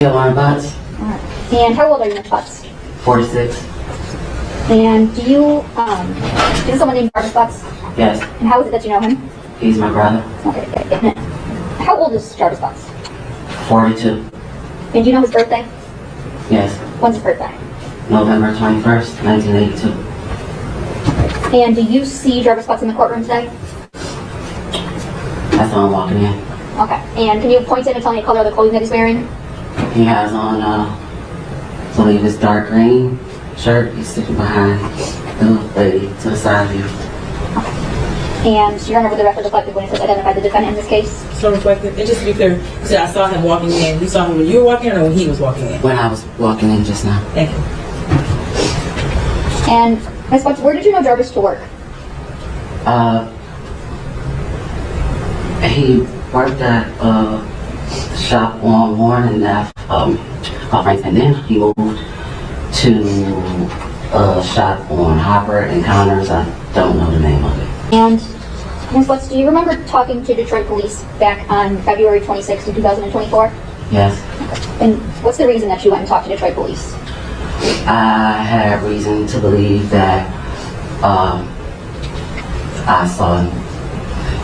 Jarvis Butts. And how old are you, Ms. Butts? 46. And do you know someone named Jarvis Butts? Yes. And how is it that you know him? He's my brother. Okay. How old is Jarvis Butts? 42. And do you know his birthday? Yes. When's his birthday? November 21st, 1982. And do you see Jarvis Butts in the courtroom today? I saw him walking in. Okay. And can you point to him and tell me the color of the clothing that he's wearing? He has on, I believe it's dark green shirt. He's sitting behind the lady to the side of you. And you remember the record reflected when it says identify the defendant in this case? So reflected. And just to be clear, you said I saw him walking in. You saw him when you were walking in or when he was walking in? When I was walking in just now. Thank you. And Ms. Butts, where did you know Jarvis to work? He worked at a shop on Warren and F, and then he moved to a shop on Hopper and Connors. I don't know the name of it. And Ms. Butts, do you remember talking to Detroit police back on February 26, 2024? Yes. And what's the reason that you went and talked to Detroit police? I had reason to believe that I saw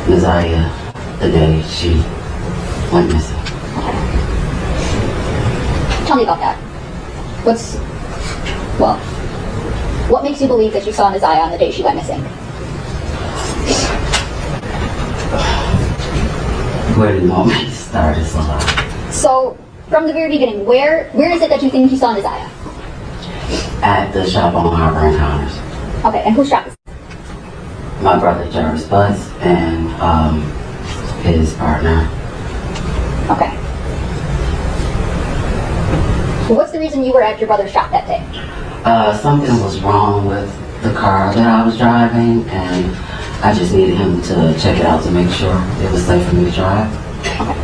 Ziyah the day she went missing. Tell me about that. What makes you believe that you saw Ziyah on the day she went missing? Where do you want me to start? It's a lot. So, from the very beginning, where is it that you think you saw Ziyah? At the shop on Harbor and Connors. Okay, and whose shop is it? My brother Jarvis Butts and his partner. Okay. So what's the reason you were at your brother's shop that day? Something was wrong with the car that I was driving, and I just needed him to check it out to make sure it was safe for me to drive. Okay.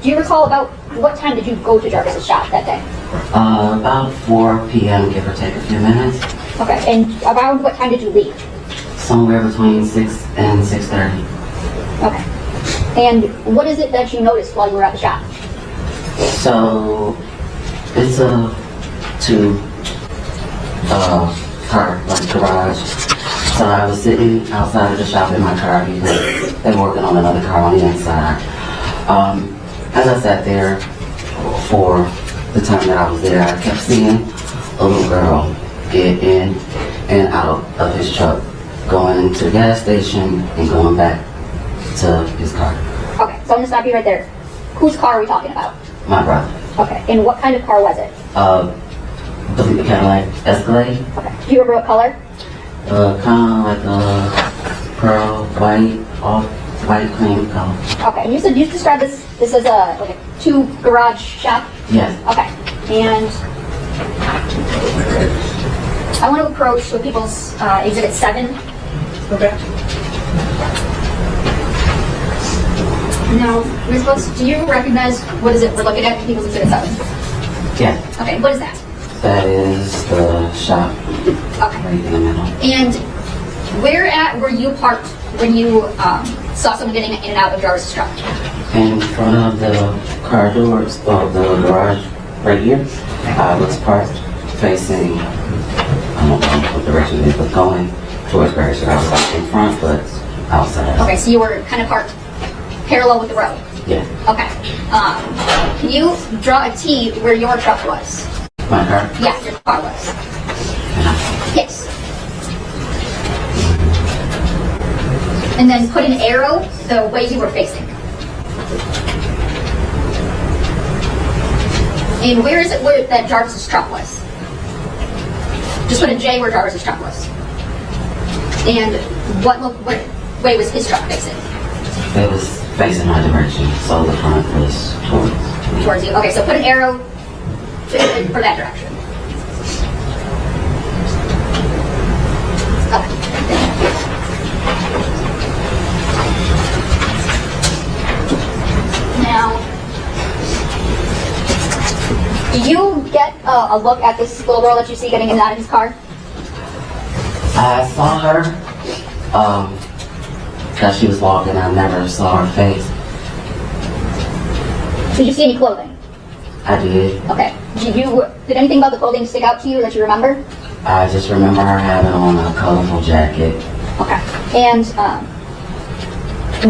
Do you recall about what time did you go to Jarvis's shop that day? About 4 p.m., give or take a few minutes. Okay, and around what time did you leave? Somewhere between 6 and 6:30. Okay. And what is it that you noticed while you were at the shop? So, it's a car, like garage. So I was sitting outside of the shop in my car because they were working on another car on the inside. As I sat there for the time that I was there, I kept seeing a little girl get in and out of his truck, going to the gas station and going back to his car. Okay, so I'm gonna stop you right there. Whose car are we talking about? My brother. Okay, and what kind of car was it? The Cadillac Escalade. Okay, do you remember what color? Kind of like a pearl white, off white cream color. Okay, and you said you described this as a two garage shop? Yes. Okay, and I want to approach with people's exhibit 7. Okay. Now, Ms. Butts, do you recognize what is it we're looking at? People's exhibit 7. Yeah. Okay, what is that? That is the shop Okay. right in the middle. And where at were you parked when you saw someone getting in and out of Jarvis' truck? In front of the car doors of the garage right here, I was parked facing, I don't know what direction it is, but going towards Barry. So I was like in front, but outside. Okay, so you were kind of parked parallel with the road. Yeah. Okay. Can you draw a T where your truck was? My car? Yeah, your car was. Yes. And then put an arrow the way you were facing. And where is it where that Jarvis's truck was? Just put a J where Jarvis's truck was. And what way was his truck facing? It was facing my direction, so the front was Towards you. Okay, so put an arrow for that direction. Okay. Now, do you get a look at this little girl that you see getting in and out of his car? I saw her, as she was walking. I never saw her face. Did you see any clothing? I did. Okay. Did anything about the clothing stick out to you that you remember? I just remember her having on a colorful jacket. Okay. And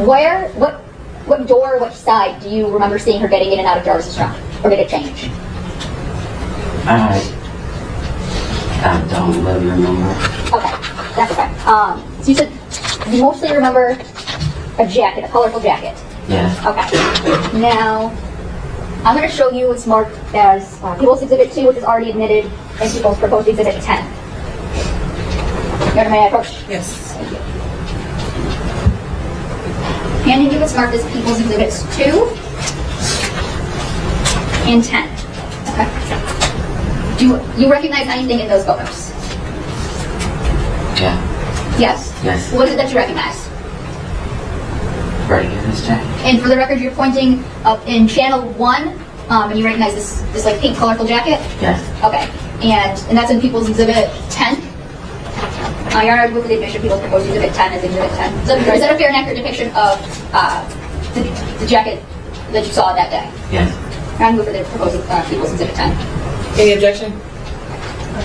what door, which side do you remember seeing her getting in and out of Jarvis's truck? Or did it change? I don't really remember. Okay, that's okay. So you said you mostly remember a jacket, a colorful jacket. Yes. Okay. Now, I'm going to show you it's marked as People's Exhibit 2, which is already admitted, and People's Proposed Exhibit 10. May I approach? Yes. Thank you. Handing you what's marked as People's Exhibits 2 and 10. Okay. Do you recognize anything in those photos? Yeah. Yes? Yes. What is it that you recognize? Right here, this jacket. And for the record, you're pointing up in channel 1, and you recognize this like pink colorful jacket? Yes. Okay. And that's in People's Exhibit 10? Your Honor, with the admission, People's Proposed Exhibit 10 is Exhibit 10. So, is that a fair and accurate depiction of the jacket that you saw that day? Yes. Your Honor, move for the proposed People's Exhibit 10. Any objection?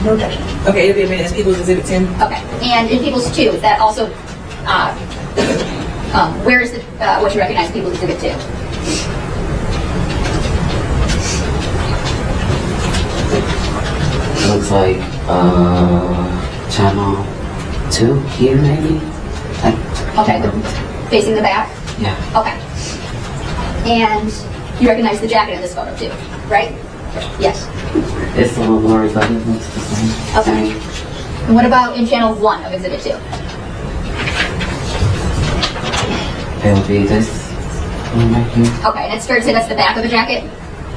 No objection. Okay, it'll be admitted as People's Exhibit 10. Okay. And in People's 2, is that also, where is what you recognize in People's Exhibit 2? Looks like channel 2 here maybe. Okay, facing the back? Yeah. Okay. And you recognize the jacket in this photo too, right? Yes. It's a little blurry, but it looks the same. Okay. And what about in channel 1 of Exhibit 2? It would be this one right here. Okay, and it's fair to say that's the back of the jacket?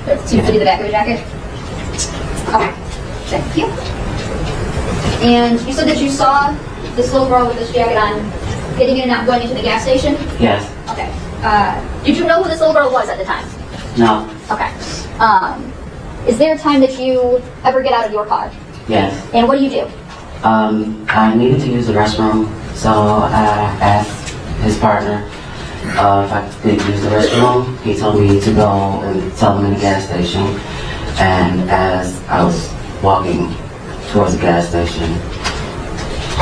It seems to be the back of the jacket? Okay, thank you. And you said that you saw this little girl with this jacket on getting in and out, going into the gas station? Yes. Okay. Did you know who this little girl was at the time? No. Okay. Is there a time that you ever get out of your car? Yes. And what do you do? I needed to use the restroom, so I asked his partner if I could use the restroom. He told me to go and tell him in the gas station. And as I was walking towards the gas station,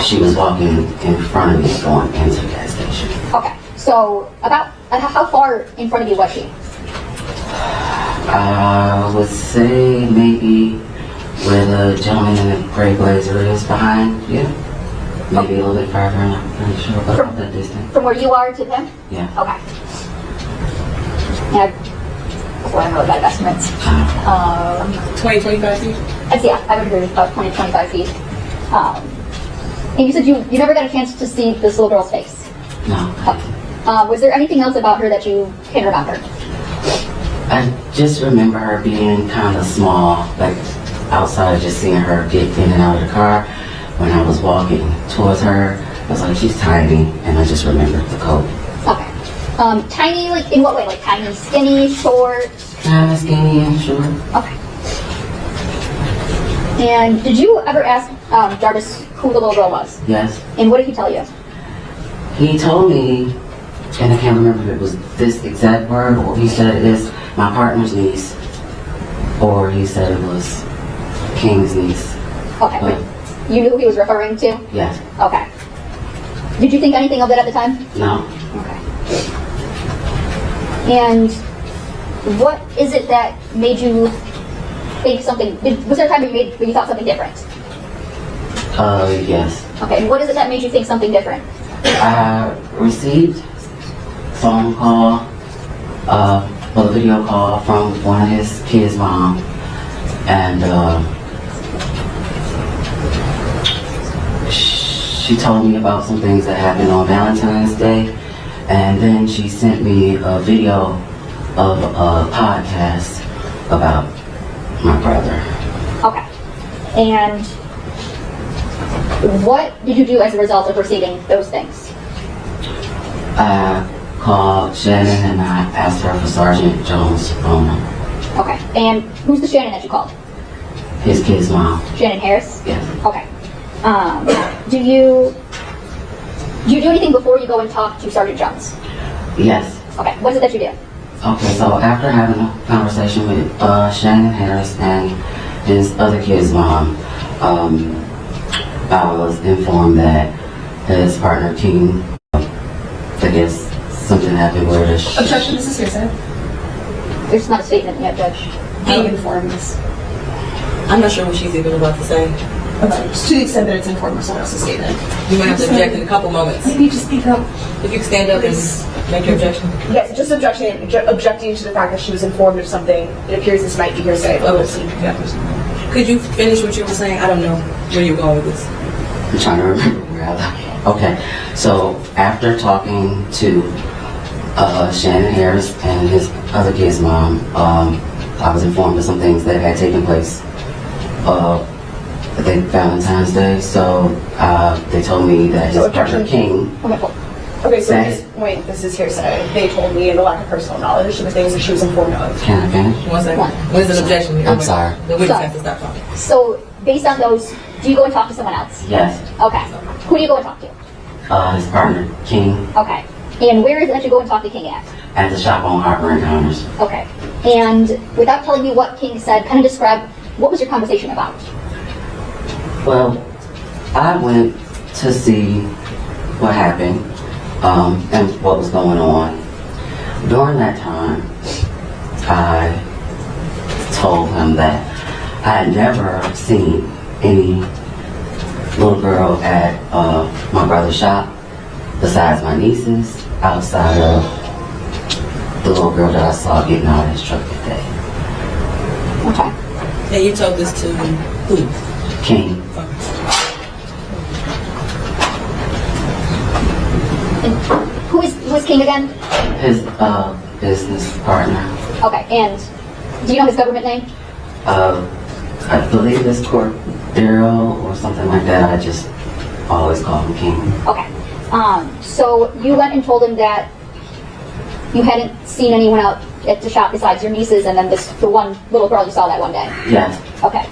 she was walking in front of me going into the gas station. Okay. So about how far in front of you was she? I would say maybe where the gentleman in the gray blazer is behind you. Maybe a little bit farther, I'm not really sure, but about that distance. From where you are to him? Yeah. Okay. Yeah. Before I really bad estimates. 20, 25 feet? Yeah, I would agree with about 20, 25 feet. And you said you never got a chance to see this little girl's face? No. Okay. Was there anything else about her that you can remember? I just remember her being kind of small, like outside, just seeing her get in and out of the car. When I was walking towards her, I was like, she's tiny, and I just remembered the coat. Okay. Tiny, like in what way? Like tiny, skinny, short? Kind of skinny and short. Okay. And did you ever ask Jarvis who the little girl was? Yes. And what did he tell you? He told me, and I can't remember if it was this exact word, or he said it is my partner's niece, or he said it was King's niece. Okay. But, you knew who he was referring to? yes. Okay. Did you think anything of it at the time? No. Okay. And what is it that made you think something? Was there a time when you thought something different? Yes. Okay. And what is it that made you think something different? I received phone call, well, a video call from one of his kids' mom, and she told me about some things that happened on Valentine's Day, and then she sent me a video of a podcast about my brother. Okay. And what did you do as a result of receiving those things? I called Shannon and I asked her for Sergeant Jones' phone number. Okay. And who's the Shannon that you called? His kid's mom. Shannon Harris? Yes. Okay. Do you do anything before you go and talk to Sergeant Jones? Yes. Okay. What is it that you do? Okay, so after having a conversation with Shannon Harris and his other kid's mom, I was informed that his partner King, I guess something happened where the Objection, this is hearsay. There's not a statement yet, Judge. Being informed is, I'm not sure what she's even about to say. okay, just to the extent that it's informed of someone else's statement. You might have to object in a couple moments. You need to speak up. If you could stand up and make your objection. Yes, just objecting to the fact that she was informed of something. It appears this might be hearsay, but we'll see. Yeah. Could you finish what you were saying? I don't know where you're going with this. I'm trying to remember where I left. Okay, so after talking to Shannon Harris and his other kid's mom, I was informed of some things that had taken place. I think Valentine's Day, so they told me that his partner King. Okay, so at this point, this is hearsay. They told me in the lack of personal knowledge of the things that she was informed of. Can I finish? 1 second. What is an objection? I'm sorry. The witness has to stop talking. So, based on those, do you go and talk to someone else? Yes. Okay. Who do you go and talk to? His partner King Okay. And where is it that you go and talk to King at? at the shop on Harper and Commerce. Okay. And without telling me what King said, kind of describe what was your conversation about? Well, I went to see what happened and what was going on. During that time, I told him that I had never seen any little girl at my brother's shop besides my nieces, outside of the little girl that I saw getting out of his truck that day. Okay. And you told this to who? King. And who is King again? His business partner. Okay. And do you know his government name? I believe it's Cordero or something like that. I just always call him King. Okay. So you went and told him that you hadn't seen anyone out at the shop besides your nieces and then the one little girl you saw that one day. Yes. Okay.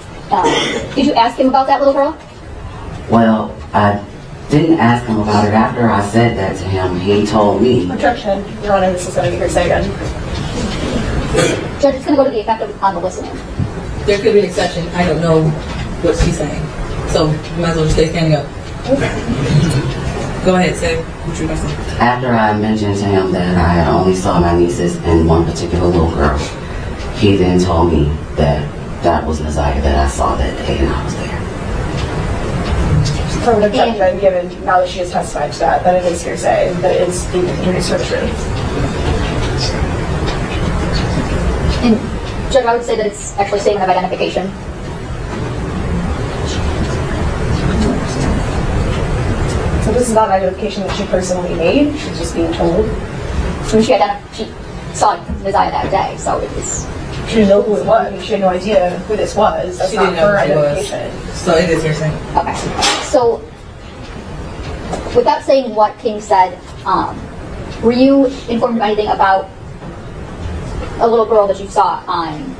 Did you ask him about that little girl? Well, I didn't ask him about it. After I said that to him, he told me. Objection, Your Honor, this is going to be hearsay again. Judge, it's going to go to the effect on the listening. There could be an exception. I don't know what she's saying. So you might as well just stay standing up. Go ahead, say what you're going to say. After I mentioned to him that I had only saw my nieces and one particular little girl, he then told me that that was Ziyah that I saw that day and I was there. From an objection given, now that she has testified to that it is hearsay, that it is being introduced for the truth. And Judge, I would say that it's actually statement of identification. So this is not an identification that she personally made, she's just being told. I mean, she saw Ziyah that day, so it's... She didn't know who it was. I mean, she had no idea who this was. That's She not didn't know her who she was. identification. So it is hearsay. Okay. So, without saying what King said, were you informed of anything about a little girl that you saw on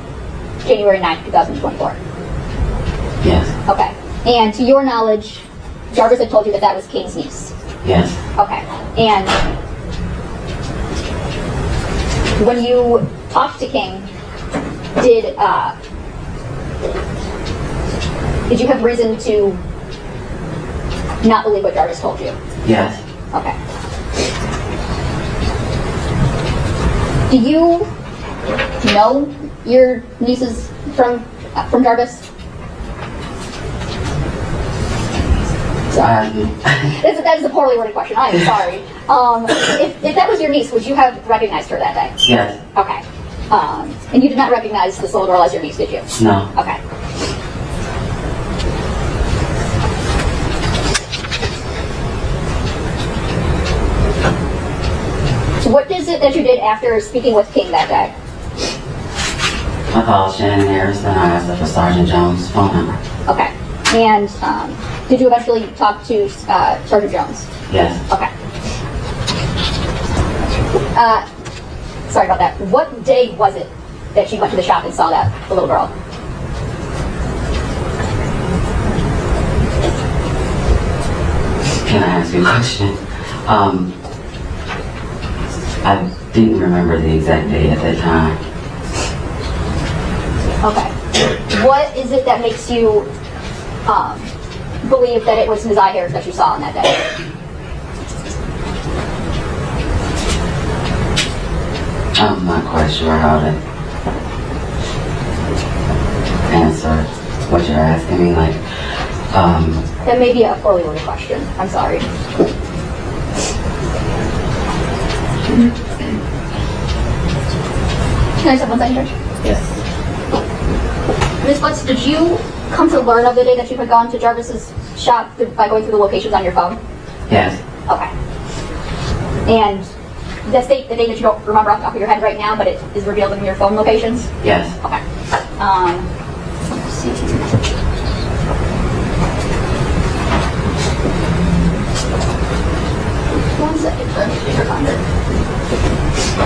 January 9th, 2024? Yes. Okay. And to your knowledge, Jarvis had told you that that was King's niece? Yes. Okay. And when you talked to King, did you have reason to not believe what Jarvis told you? Yes. Okay. Do you know your nieces from Jarvis? I do. That is a poorly worded question. I am sorry. If that was your niece, would you have recognized her that day? Yes. Okay. And you did not recognize this little girl as your niece, did you? No. Okay. So what is it that you did after speaking with King that day? I called Shannon Harris and I asked her for Sergeant Jones' phone number. Okay. And did you eventually talk to Sergeant Jones? Yes. Okay. Sorry about that. What day was it that she went to the shop and saw the little girl? Can I ask you a question? I didn't remember the exact date at that time. Okay. What is it that makes you believe that it was Ms. Harris that you saw on that day? I'm not quite sure how to answer what you're asking me. Like, That may be a poorly worded question. I'm sorry. Can I just have one second, Judge? Yes. Ms. Butts, did you come to learn of the day that you had gone to Jarvis's shop by going through the locations on your phone? yes, Okay. And that's the day that you don't remember off the top of your head right now, but it is revealed in your phone locations? yes. Okay. Let's see. One second, let me figure find it.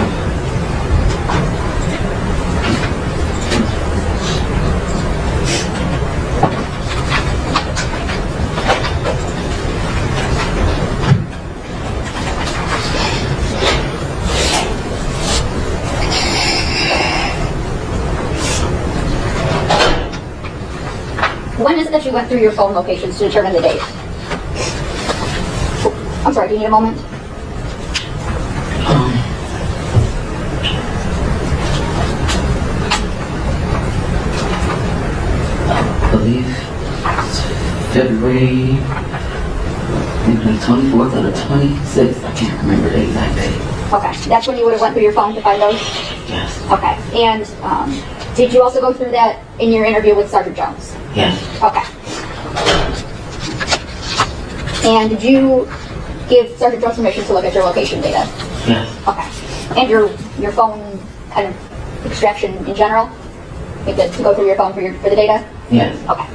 When is it that you went through your phone locations to determine the date? I'm sorry, do you need a moment? I believe it's February, maybe the 24th or the 26th. I can't remember the exact date. Okay, that's when you would have went through your phone to find those? Yes, Okay, and did you also go through that in your interview with Sergeant Jones? yes, Okay. And did you give Sergeant Jones permission to look at your location data? yes, Okay. And your phone kind of extraction in general? Like to go through your phone for the data? yes. Okay.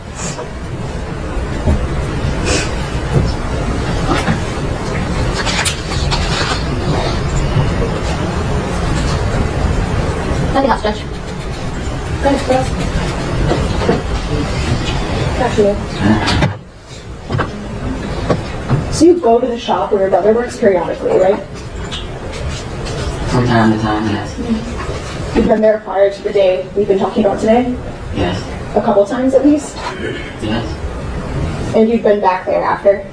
Nothing else, Judge. Thanks, Chris. Actually. So you go to the shop where your brother works periodically, right? From time to time, yes, You've been there prior to the day we've been talking about today? yes, A couple times at least? yes, And you've been back there after?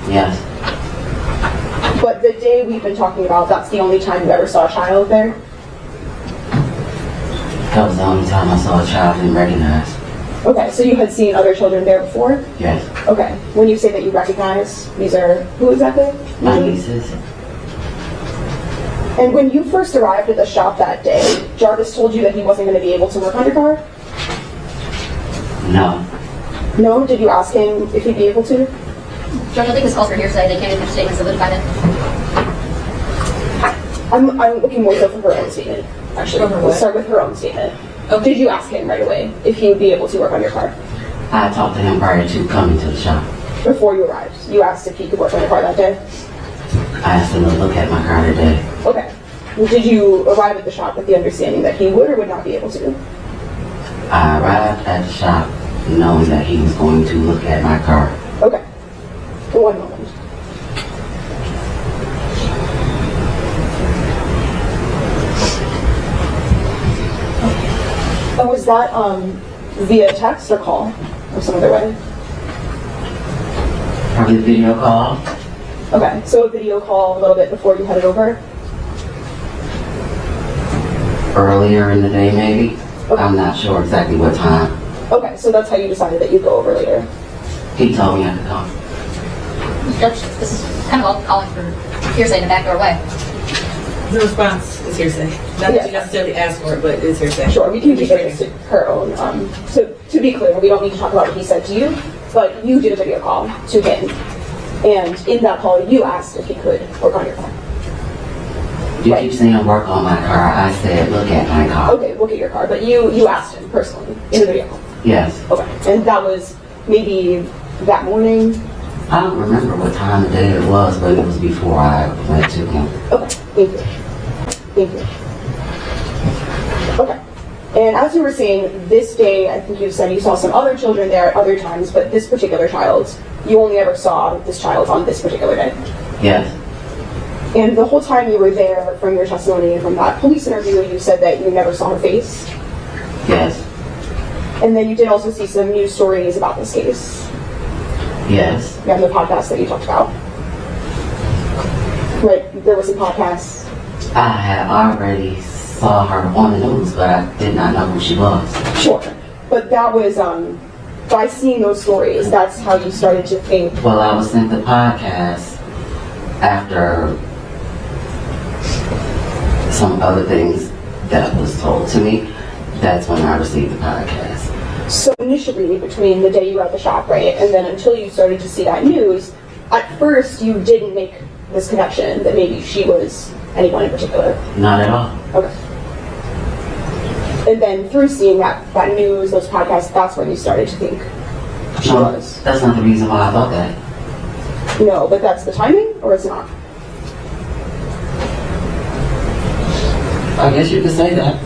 yes, But the day we've been talking about, that's the only time you ever saw a child there? that was the only time I saw a child and recognized. Okay, so you had seen other children there before? Yes, Okay, when you say that you recognize, these are who exactly? my nieces. And when you first arrived at the shop that day, Jarvis told you that he wasn't going to be able to work on your car? No, No? Did you ask him if he'd be able to? Judge, I think this calls for hearsay. They can't even statements of the defendant. I'm looking more so for her own statement, actually. For her We'll what? start with her own statement. Okay. Did you ask him right away if he would be able to work on your car? I talked to him prior to coming to the shop. Before you arrived, you asked if he could work on your car that day? I asked him to look at my car today. Okay. Did you arrive at the shop with the understanding that he would or would not be able to? I arrived at the shop knowing that he was going to look at my car. Okay. One moment. And was that via text or call or some other way? Probably video call. Okay, so a video call a little bit before you headed over? Earlier in the day, maybe. I'm not sure exactly what time. Okay, so that's how you decided that you'd go over later. He told me I could come. Judge, this is kind of all calling for hearsay in a backdoor way. The response is hearsay. Not that you necessarily asked for it, but it's hearsay. Sure, we can keep it to her own. So to be clear, we don't need to talk about what he said to you, but you did a video call to him. And in that call, you asked if he could work on your car. You keep saying work on my car. I said look at my car. Okay, look at your car, but you asked him personally in the video call. Yes. Okay, and that was maybe that morning? I don't remember what time of day it was, but it was before I went to him. Okay, thank you. Thank you. Okay. And as you were saying, this day, I think you said you saw some other children there at other times, but this particular child, you only ever saw this child on this particular day. Yes. And the whole time you were there, from your testimony and from that police interview, you said that you never saw her face. Yes. And then you did also see some news stories about this case. Yes. Yeah, the podcast that you talked about. Right, there was some podcasts. I had already saw her on the news, but I did not know who she was. Sure. But that was, by seeing those stories, that's how you started to think. Well, I was sent the podcast after some other things that was told to me. That's when I received the podcast. So initially, between the day you were at the shop, right, and then until you started to see that news, at first you didn't make this connection that maybe she was anyone in particular. Not at all. Okay. And then through seeing that news, those podcasts, that's when you started to think she No, was. that's not the reason why I thought that. No, but that's the timing, or it's not? I guess you could say that.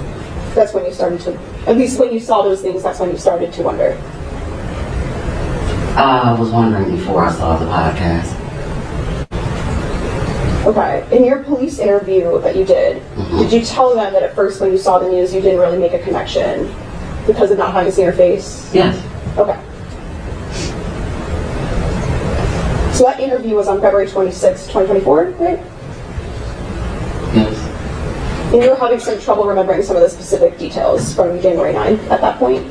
That's when you started to, at least when you saw those things, that's when you started to wonder. I was wondering before I saw the podcast. Okay. In your police interview that you did you tell them that at first when you saw the news, you didn't really make a connection because of not having seen her face? Yes. Okay. So that interview was on February 26, 2024, right? Yes. And you were having some trouble remembering some of the specific details from January 9th at that point?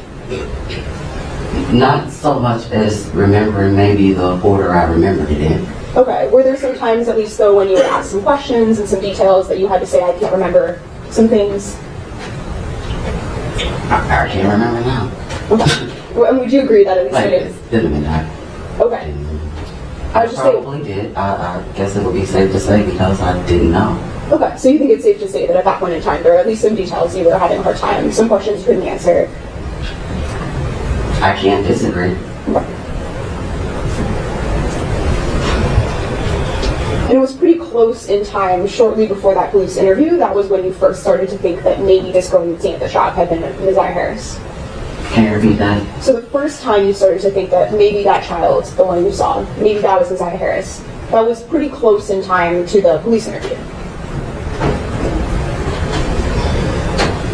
Not so much as remembering maybe the order I remembered it in. Okay. Were there some times, at least though, when you were asked some questions and some details that you had to say, I can't remember some things? I can't remember now. Okay. Well, and would you agree that at least Like, it is? it didn't mean that. Okay. I I was just saying. probably did. I guess it would be safe to say because I didn't know. Okay, so you think it's safe to say that at that point in time, there are at least some details you were having a hard time, some questions you couldn't answer. I can't disagree. And it was pretty close in time, shortly before that police interview, that was when you first started to think that maybe this girl you'd seen at the shop had been Ziyah Harris. Can you repeat that? So the first time you started to think that maybe that child, the one you saw, maybe that was Ziyah Harris, that was pretty close in time to the police interview.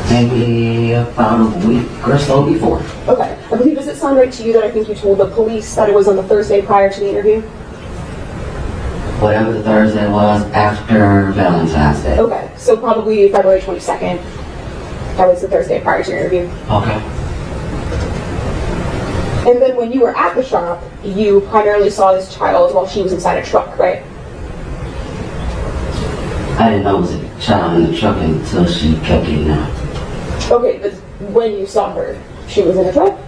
Maybe about a week or so before. Okay, I believe, does it sound right to you that I think you told the police that it was on the Thursday prior to the interview? Whatever the Thursday was after Valentine's Day. Okay, so probably February 22nd. That was the Thursday prior to your interview. Okay. And then when you were at the shop, you primarily saw this child while she was inside a truck, right? I didn't know it was a child in the truck until she kept getting out. Okay, but when you saw her, she was in a truck?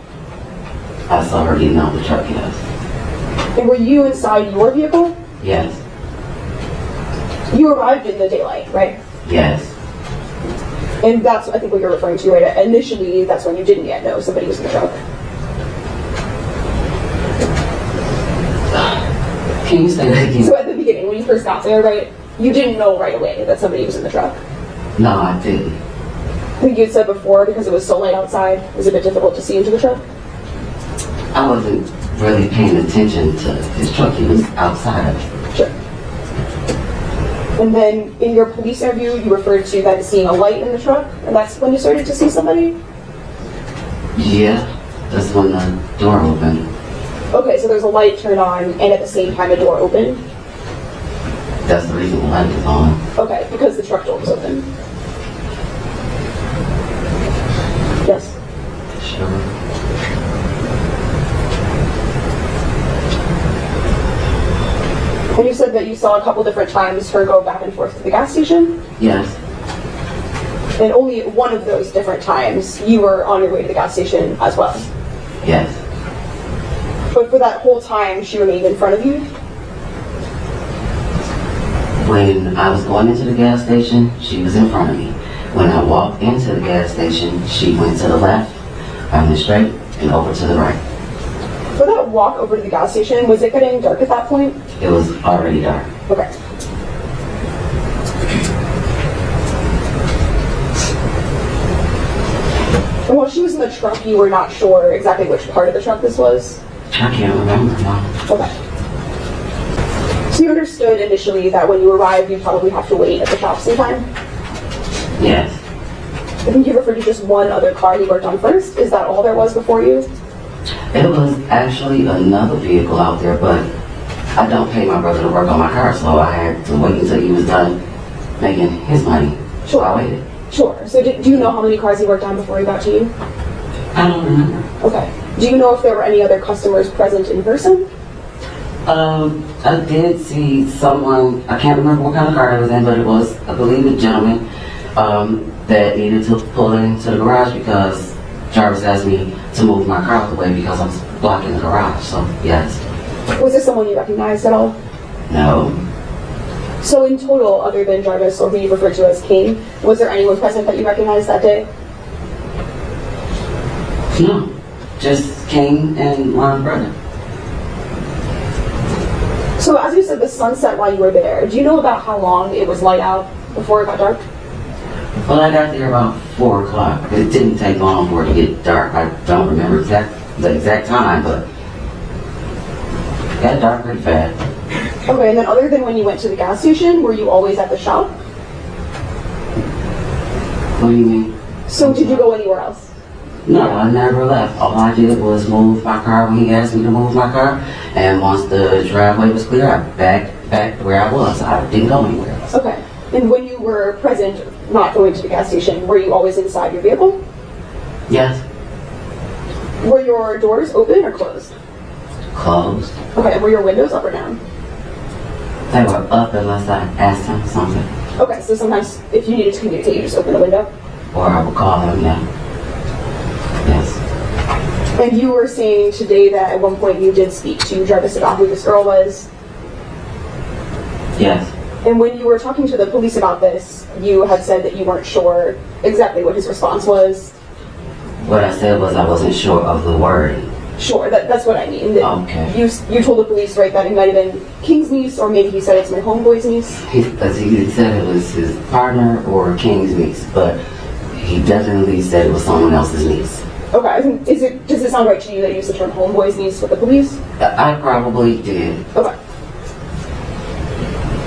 I saw her getting out the truck, yes. And were you inside your vehicle? Yes. You arrived in the daylight, right? Yes. And that's, I think, what you're referring to, right? Initially, that's when you didn't yet know somebody was in the truck. Can you say that again? So at the beginning, when you first got there, right, you didn't know right away that somebody was in the truck. No, I didn't. I think you had said before, because it was so light outside, it was a bit difficult to see into the truck. I wasn't really paying attention to his truck. He was outside of it. Sure. And then in your police interview, you referred to then seeing a light in the truck, and that's when you started to see somebody? Yeah, that's when the door opened. Okay, so there's a light turned on, and at the same time a door opened? That's the reason the light was on. Okay, because the truck door was open. Yes. Sure. And you said that you saw a couple different times her go back and forth to the gas station, Yes. and only one of those different times you were on your way to the gas station as well. Yes. But for that whole time, she remained in front of you? When I was going into the gas station, she was in front of me. When I walked into the gas station, she went to the left, I went straight, and over to the right. For that walk over to the gas station, was it getting dark at that point? It was already dark. Okay. And while she was in the truck, you were not sure exactly which part of the truck this was? I can't remember, Mom. Okay. So you understood initially that when you arrived, you'd probably have to wait at the shop sometime? Yes. I think you referred to just one other car he worked on first. Is that all there was before you? It was actually another vehicle out there, but I don't pay my brother to work on my car, so I had to wait until he was done making his money. So I waited. Sure. So do you know how many cars he worked on before he got to you? I don't remember. Okay. Do you know if there were any other customers present in person? I did see someone, I can't remember what kind of car it was in, but it was, I believe, a gentleman that needed to pull into the garage because Jarvis asked me to move my car out the way because I was blocking the garage, so yes. Was this someone you recognized at all? No. So in total, other than Jarvis, or who you referred to as King, was there anyone present that you recognized that day? No. Just King and my brother. So as you said, the sun set while you were there. Do you know about how long it was light out before it got dark? Well, I got there about 4 o'clock. It didn't take long for it to get dark. I don't remember the exact time, but it got dark pretty fast. Okay, and then other than when you went to the gas station, were you always at the shop? What do you mean? So did you go anywhere else? No, I never left. All I did was move my car when he asked me to move my car, and once the driveway was clear, I backed where I was. I didn't go anywhere else. Okay. And when you were present, not going to the gas station, were you always inside your vehicle? Yes. Were your doors open or closed? Closed. Okay, and were your windows up or down? They were up unless I asked him something. Okay, so sometimes if you needed to communicate, you just open the window? Or I would call him, yeah. Yes. And you were saying today that at one point you did speak to Jarvis about who this girl was. Yes. And when you were talking to the police about this, you had said that you weren't sure exactly what his response was. What I said was I wasn't sure of the wording. Sure, that's what I mean. That Okay. You told the police, right, that it might have been King's niece, or maybe he said it's my homeboy's niece. He said it was his partner or King's niece, but he definitely said it was someone else's niece. Okay, I think, does it sound right to you that you used the term homeboy's niece with the police? I probably did. Okay.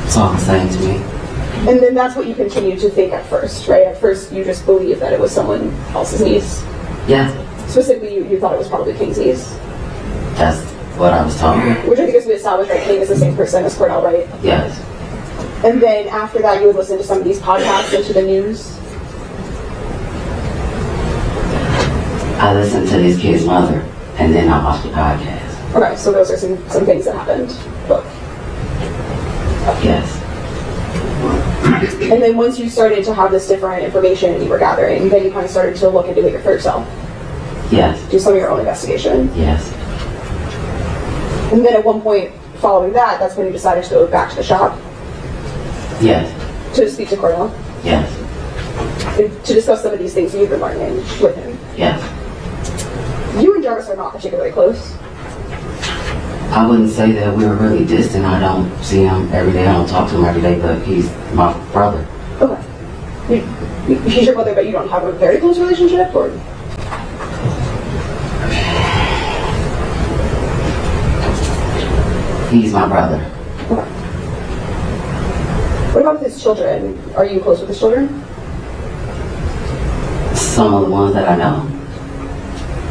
It's all the same to me. And then that's what you continued to think at first, right? At first you just believed that it was someone else's niece. Yes, Specifically, you thought it was probably King's niece. that's what I was told. Which I think as we established, right, King is the same person as Cordell, right? Yes. And then after that, you would listen to some of these podcasts and to the news. I listened to this kid's mother, and then I watched the podcast. Okay, so those are some things that happened. Both. Yes. And then once you started to have this different information and you were gathering, then you kind of started to look into it for yourself. Yes. Do some of your own investigation. Yes. And then at one point following that, that's when you decided to go back to the shop Yes. to speak to Cordell, Yes. and to discuss some of these things you've been learning with him. Yes. You and Jarvis are not particularly close. I wouldn't say that we're really distant. I don't see him every day. I don't talk to him every day, but he's my brother. Okay. He's your brother, but you don't have a very close relationship, or? He's my brother. Okay. What about with his children? Are you close with his children? Some of the ones that I know.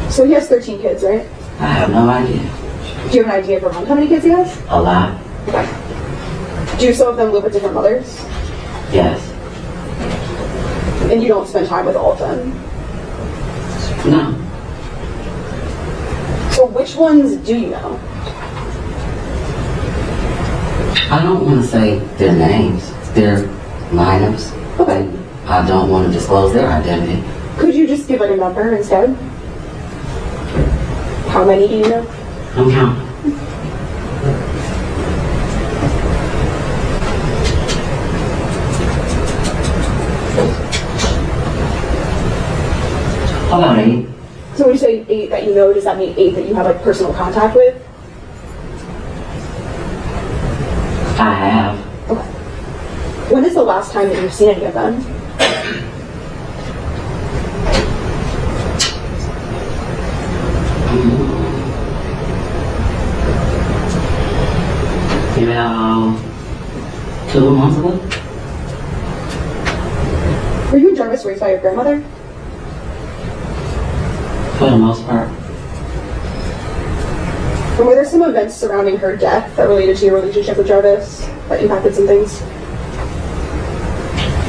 So he has 13 kids, right? I have no idea. Do you have an idea for how many kids he has? A lot. Okay. Do some of them live with different mothers? Yes. And you don't spend time with all of them? No. So which ones do you know? I don't want to say their names. They're minors. Okay. And I don't want to disclose their identity. Could you just give like a number instead? How many do you know? I'm counting. About 8. So when you say 8 that you know, does that mean 8 that you have like personal contact with? I have. Okay. When is the last time that you've seen any of them? About 2 months ago. Were you and Jarvis raised by your grandmother? For the most part. And were there some events surrounding her death that related to your relationship with Jarvis that impacted some things?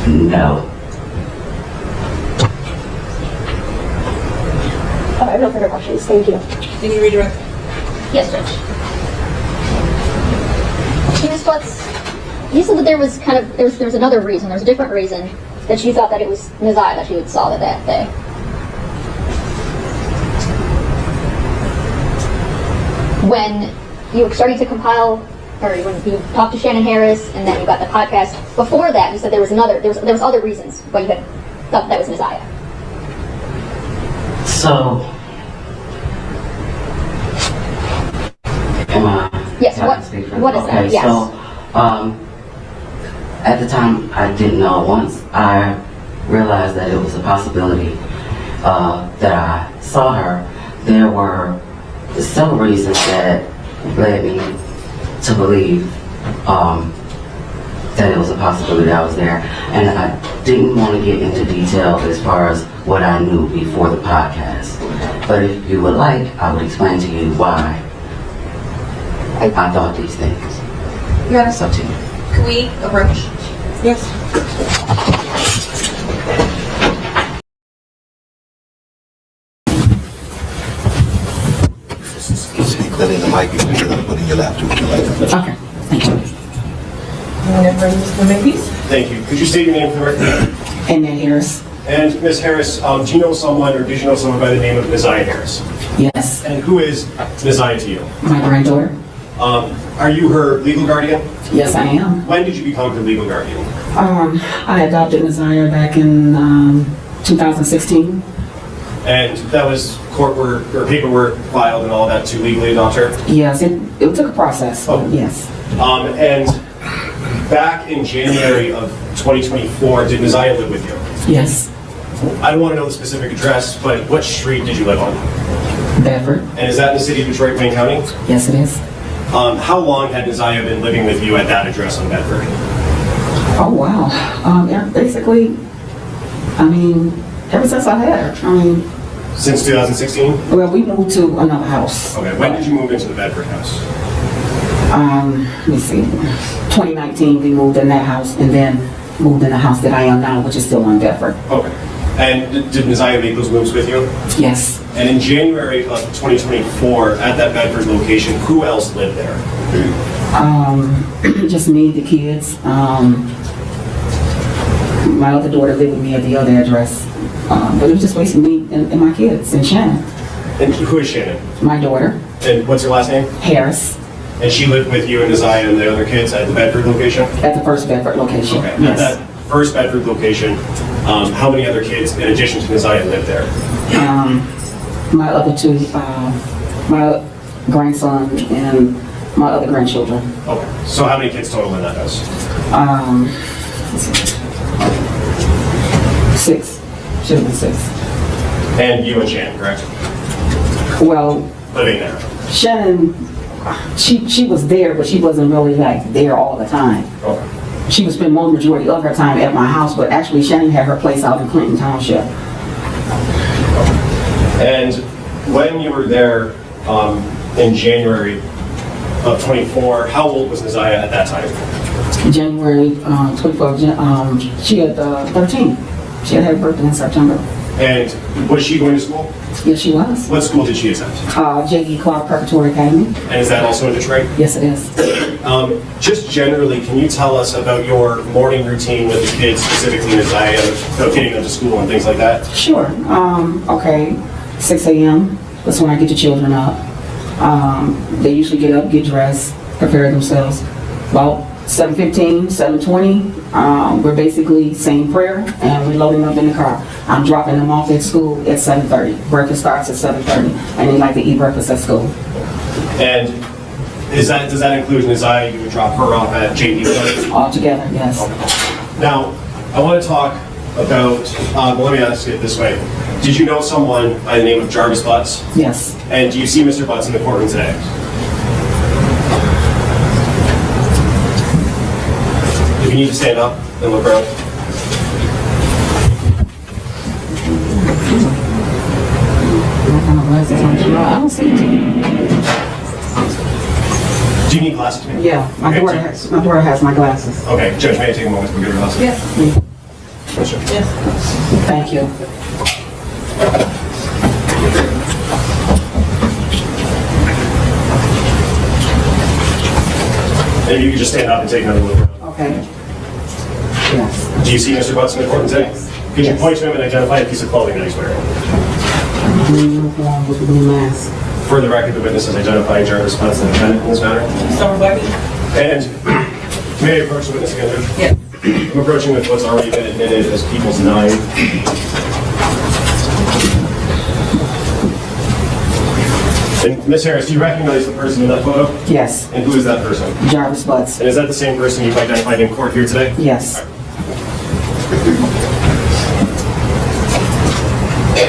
No. I have no further questions. Thank you. Can you redirect? Yes, Judge. Ms. Butts, you said that there was another reason, there was a different reason that you thought that it was Ziyah that you had saw that day. When you were starting to compile, or when you talked to Shannon Harris, and then you got the podcast, before that you said there was other reasons why you had thought that was Ziyah. So, am I? Yes, can I what- speak for- what is that? Okay, Yes. so, at the time, I didn't know. Once I realized that it was a possibility that I saw her, there were several reasons that led me to believe that it was a possibility I was there. And I didn't want to get into detail as far as what I knew before the podcast. But if you would like, I would explain to you why I thought these things. Your Honor, It's up to you. can we approach? Yes. Speak that in the mic, you can put in your lap, would you like? Okay. Thank you. Whenever Mr. Makepeace. Thank you. Could you state your name for the record? And then Harris. And Ms. Harris, do you know someone or did you know someone by the name of Ziyah Harris? Yes. And who is Ziyah to you? My granddaughter. Are you her legal guardian? Yes, I am. When did you become her legal guardian? I adopted Ziyah back in 2016. And that was court work or paperwork filed and all that to legally adopt her? Yes, it took a process. Oh. Yes. And back in January of 2024, did Ziyah live with you? Yes. I don't want to know the specific address, but what street did you live on? Bedford. And is that in the city of Detroit, Wayne County? Yes, it is. How long had Ziyah been living with you at that address on Bedford? Oh, wow. Yeah, basically, I mean, ever since I had her. I mean, Since 2016? well, we moved to another house. Okay, when did you move into the Bedford house? Let me see. 2019, we moved in that house and then moved in the house that I am now, which is still on Bedford. Okay. And did Ziyah make those moves with you? Yes. And in January of 2024, at that Bedford location, who else lived there? Just me, the kids. My other daughter lived with me at the other address. But it was just basically me and my kids and Shannon, And who is Shannon? my daughter, And what's her last name? Harris, And she lived with you and Ziyah and the other kids at the Bedford location? at the first Bedford location. Okay. At Yes. that first Bedford location, how many other kids, in addition to Ziyah, lived there? My other two, my grandson and my other grandchildren. Okay. So how many kids total in that house? Six. Should have been six. And you and Shannon, correct? Well, Living there. Shannon, she was there, but she wasn't really like there all the time. Okay. She would spend more majority of her time at my house, but actually Shannon had her place out in Clinton Township. And when you were there in January of 24, how old was Ziyah at that time? January 24th, she had 13. She had her birthday in September. And was she going to school? Yes, she was. What school did she attend? J.E. Clark Preparatory Academy. And is that also in Detroit? Yes, it is. Just generally, can you tell us about your morning routine with the kids, specifically Ziyah, about getting them to school and things like that? Sure. Okay. 6 a.m. That's when I get the children up. They usually get up, get dressed, prepare themselves. About 7:15, 7:20, we're basically saying prayer and we're loading up in the car. I'm dropping them off at school at 7:30. Breakfast starts at 7:30 and they like to eat breakfast at school. And does that include Ziyah? You would drop her off at J.E. Clark? All together, yes. Now, I want to talk about, let me ask it this way. Did you know someone by the name of Jarvis Butts? Yes. And do you see Mr. Butts in the courtroom today? need to stand up and look around. I don't see it. Do you need glasses, ma'am? Yeah, my daughter has my glasses. Okay, Judge, may I take a moment to go get your glasses? Yes. Yes, sir. Yes. Thank you. Maybe you could just stand up and take another look around. Okay. Yes. Do you see Mr. Butts in the court today? Could you point to him and identify a piece of clothing that he's wearing? Blue uniform with the blue mask. For the record, the witness has identified Jarvis Butts, the defendant in this matter. Summer Barbie? And may I approach the witness again, Judge? Yes. I'm approaching with what's already been admitted as People's 9. And Ms. Harris, do you recognize the person in that photo? Yes, And who is that person? Jarvis Butts. And is that the same person you've identified in court here today? Yes.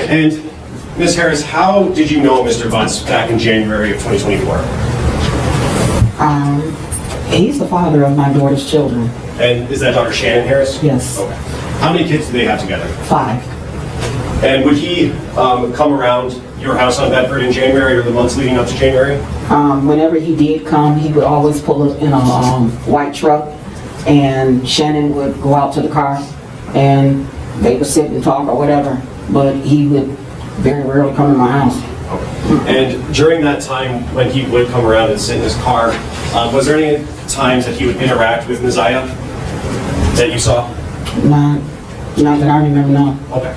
And Ms. Harris, how did you know Mr. Butts back in January of 2024? He's the father of my daughter's children. And is that Dr. Shannon Harris? Yes. Okay. How many kids do they have together? 5. And would he come around your house on Bedford in January or the months leading up to January? Whenever he did come, he would always pull up in a white truck, and Shannon would go out to the car, and they would sit and talk or whatever, but he would very rarely come to my house. And during that time when he would come around and sit in his car, was there any times that he would interact with Ms. Ziyah that you saw? Not that I remember, no. Okay.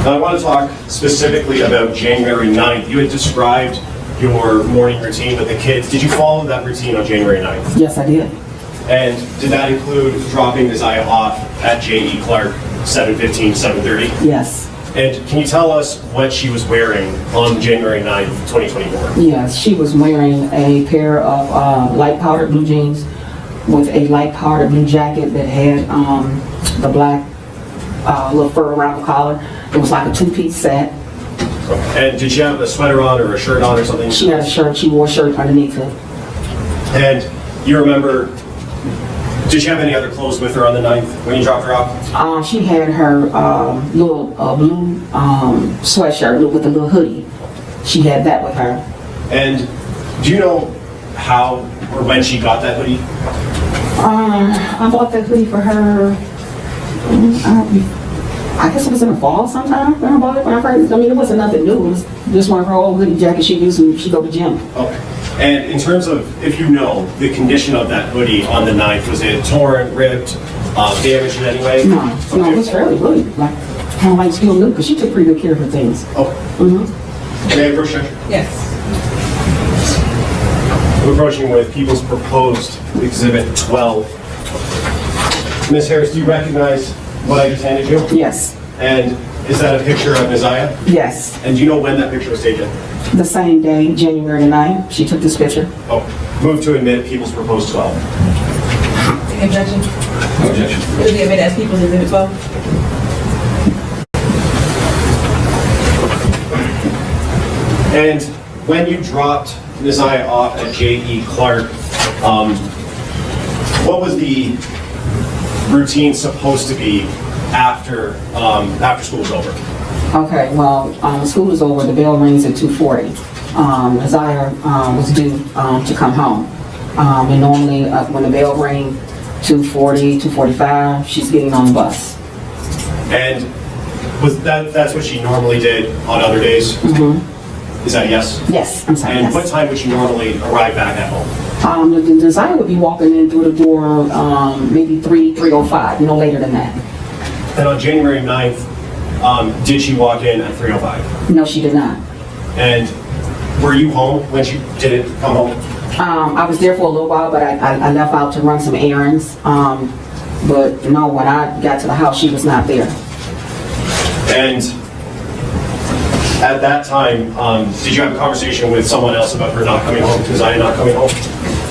Now I want to talk specifically about January 9th. You had described your morning routine with the kids. Did you follow that routine on January 9th? Yes, I did. And did that include dropping Ms. Ziyah off at J.E. Clark, 7:15, 7:30? Yes. And can you tell us what she was wearing on January 9th, 2024? Yes, she was wearing a pair of light powdered blue jeans with a light powdered blue jacket that had the black little fur around the collar. It was like a 2-piece set. And did she have a sweater on or a shirt on or something? She had a shirt, she wore a shirt underneath it. And you remember, did she have any other clothes with her on the 9th when you dropped her off? She had her little blue sweatshirt with a little hoodie. She had that with her. And do you know how or when she got that hoodie? I bought that hoodie for her, I guess it was in the fall sometime when I bought it. When I first, I mean, it wasn't nothing new. It was just one of her old hoodie jackets she used when she go to gym. Okay. And in terms of, if you know, the condition of that hoodie on the 9th, was it torn, ripped, damaged in any way? No, it was fairly good. Like, kind of like still new, because she took pretty good care of her things. Okay. May I approach you? Yes. I'm approaching with People's Proposed Exhibit 12. Ms. Harris, do you recognize what I just handed you? Yes, And is that a picture of Ms. Ziyah? yes. And do you know when that picture was taken? The same day, January the 9th, she took this picture. Oh, move to admit People's Proposed 12. Objection. No objection. It'll be admitted as People's Exhibit 12. And when you dropped Ms. Ziyah off at J.E. Clark, what was the routine supposed to be after school was over? Okay, well, school is over, the bell rings at 2:40. Ziyah was due to come home. And normally, when the bell rings, 2:40, 2:45, she's getting on the bus. And was that's what she normally did on other days? Mm-hmm. Is that a yes? Yes, I'm sorry, And yes. what time would she normally arrive back at home? The Ziyah would be walking in through the door maybe 3:05, no later than that. And on January 9th, did she walk in at 3:05? No, she did not. And were you home when she didn't come home? I was there for a little while, but I left out to run some errands. But no, when I got to the house, she was not there. And at that time, did you have a conversation with someone else about her not coming home, Ziyah not coming home?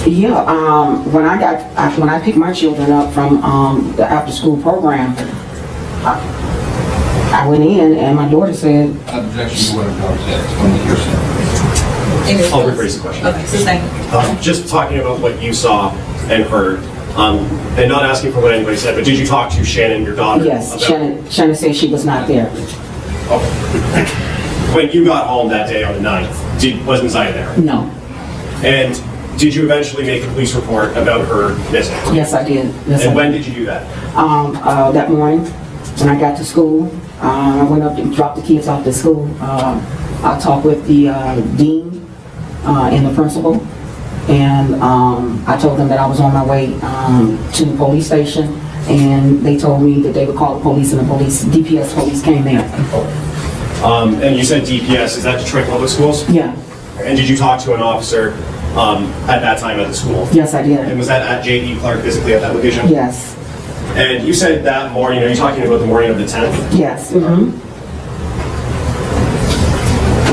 Yeah, when I picked my children up from the after-school program, I went in and my daughter said, Objection to what I've said. It's only hearsay. In this I'll case. rephrase the question. Okay, so thank you. Just talking about what you saw, and heard, and not asking for what anybody said, but did you talk to Shannon, your daughter? Yes, about- Shannon said she was not there. When you got home that day on the 9th, was Ziyah there? No. And did you eventually make a police report about her missing? Yes, I did. Yes, I And when did. did you do that? That morning, when I got to school, I went up and dropped the kids off to school. I talked with the dean and the principal, and I told them that I was on my way to the police station, and they told me that they would call the police, and the police, DPS police came there. And you said DPS, is that Detroit Public Schools? Yeah, And did you talk to an officer at that time at the school? yes, I And did. was that at J.E. Clark physically at that location? Yes, And you said that morning, are you talking about the morning of the 10th? yes. Mm-hmm.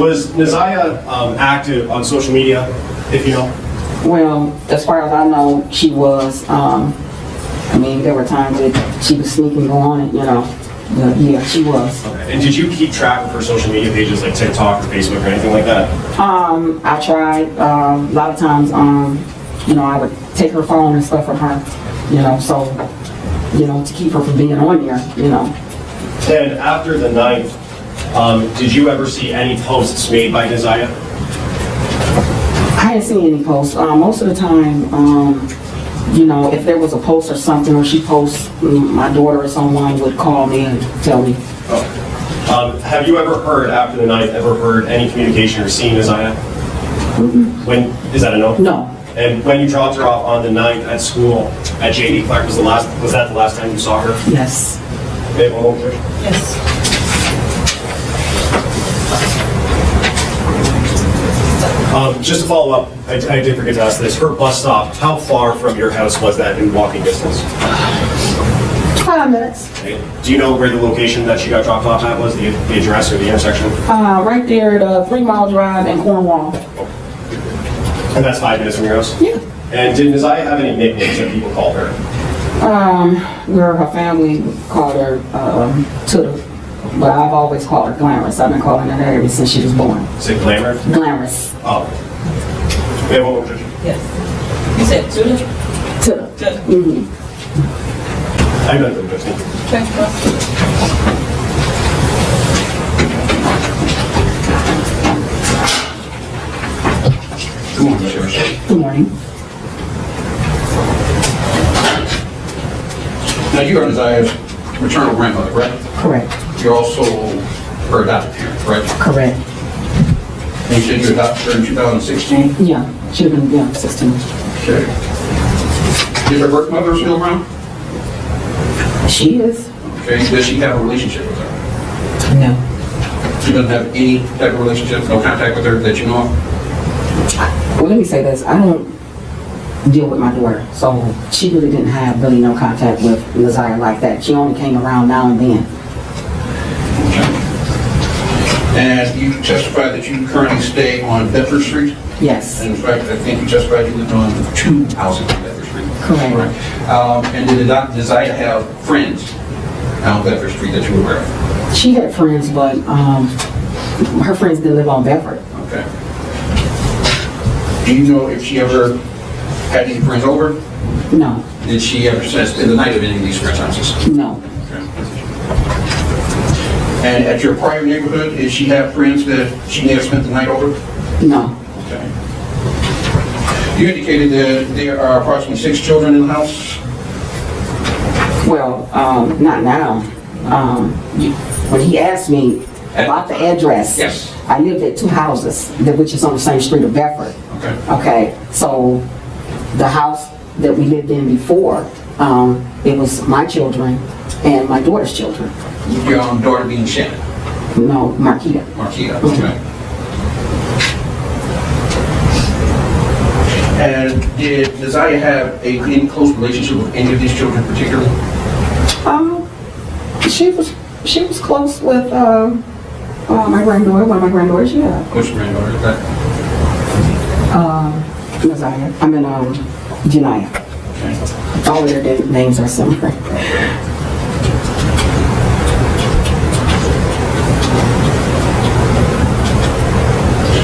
Was Ziyah active on social media, if you know? Well, as far as I know, she was. I mean, there were times that she was sneaking on it, you know. But yeah, she was. Okay. And did you keep track of her social media pages like TikTok or Facebook or anything like that? I tried. A lot of times, you know, I would take her phone and stuff from her, you know, so, you know, to keep her from being on there, you know. And after the 9th, did you ever see any posts made by Ziyah? I didn't see any posts. Most of the time, you know, if there was a post or something, or she posts, my daughter or someone would call me and tell me. Have you ever heard, after the 9th, ever heard any communication or seen Ziyah? When, is that a no? No. And when you dropped her off on the 9th at school at J.D. Clark, was that the last time you saw her? Yes. Okay, one more question. Yes. Just to follow up, I did forget to ask this. Her bus stop, how far from your house was that in walking distance? 5 minutes. Okay. Do you know where the location that she got dropped off at was, the address or the intersection? Right there at 3 Mile Drive in Cornwall. And that's 5 minutes from your house? Yeah. And did Ziyah have any nicknames that people called her? Where her family called her Tuda. But I've always called her Glamorous. I've been calling her that ever since she was born. Is it Glamour? Glamorous. Oh. We have one more question. Yes. You said Tuda? Tuda. Tuda. Mm-hmm. I'm not going to question. Okay. Good morning, Sheriff. Good morning. Now, you are Ziyah's maternal grandmother, right? Correct. You're also her adopted parent, right? Correct. And you said you adopted her in 2016? Yeah. Should have been, 16. Okay. Is her birth mother still around? She is. Okay. Does she have a relationship with her? No. She doesn't have any type of relationship, no contact with her that you know of? Well, let me say this. I don't deal with my daughter, so she really didn't have really no contact with Ziyah like that. She only came around now and then. And you testified that you currently stay on Bedford Street? Yes. In fact, I think you testified you lived on 2 houses on Bedford Street. Correct. And did Ziyah have friends on Bedford Street that you were aware of? She had friends, but her friends didn't live on Bedford. Okay. Do you know if she ever had any friends over? No. Did she ever spend the night at any of these friends' houses? No. Okay. And at your prior neighborhood, did she have friends that she may have spent the night over? No. Okay. You indicated that there are approximately 6 children in the house? Well, not now. When he asked me about the address, Yes. I lived at 2 houses, which is on the same street of Bedford. Okay. Okay, so the house that we lived in before, it was my children and my daughter's children. Your daughter being Shannon? No, Marquita. Marquita, okay. And did Ziyah have any close relationship with any of these children particularly? She was close with my granddaughter, one of my granddaughters, yeah. Which granddaughter is that? Ziyah. I mean, Janiyah. Okay. All of their names are similar.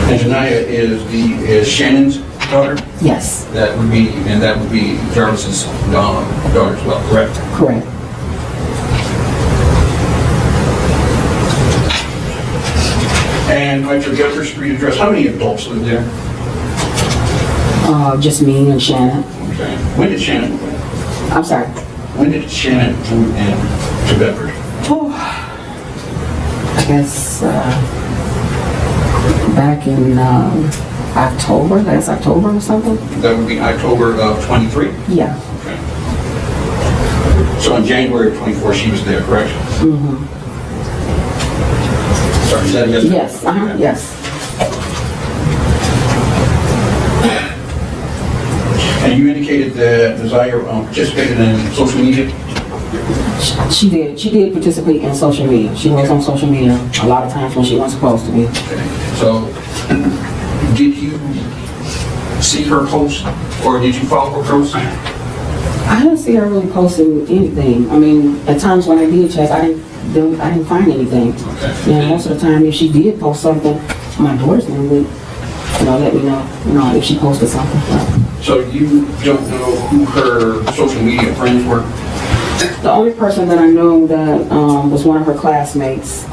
And Janiyah is Shannon's daughter? Yes, That would be Jarvis's daughter as well, correct? correct. And at your Guilford Street address, how many adults live there? Just me and Shannon. Okay. When did Shannon move in? I'm sorry. When did Shannon move in to Bedford? Oh, I guess back in October, last October or something. That would be October of 23? Yeah. Okay. So in January of 24, she was there, correct? Mm-hmm. Sorry, is that a yes? Yes, Okay. yes. And you indicated that Ziyah participated in social media? She did. She did participate in social media. She was on social media a lot of times when she wasn't supposed to be. Okay. So, did you see her post, or did you follow her post? I didn't see her really posting anything. I mean, at times when I did check, I didn't find anything. Okay. And most of the time, if she did post something, my daughter's name would, let me know, if she posted something. So you don't know who her social media friends were? The only person that I know that was one of her classmates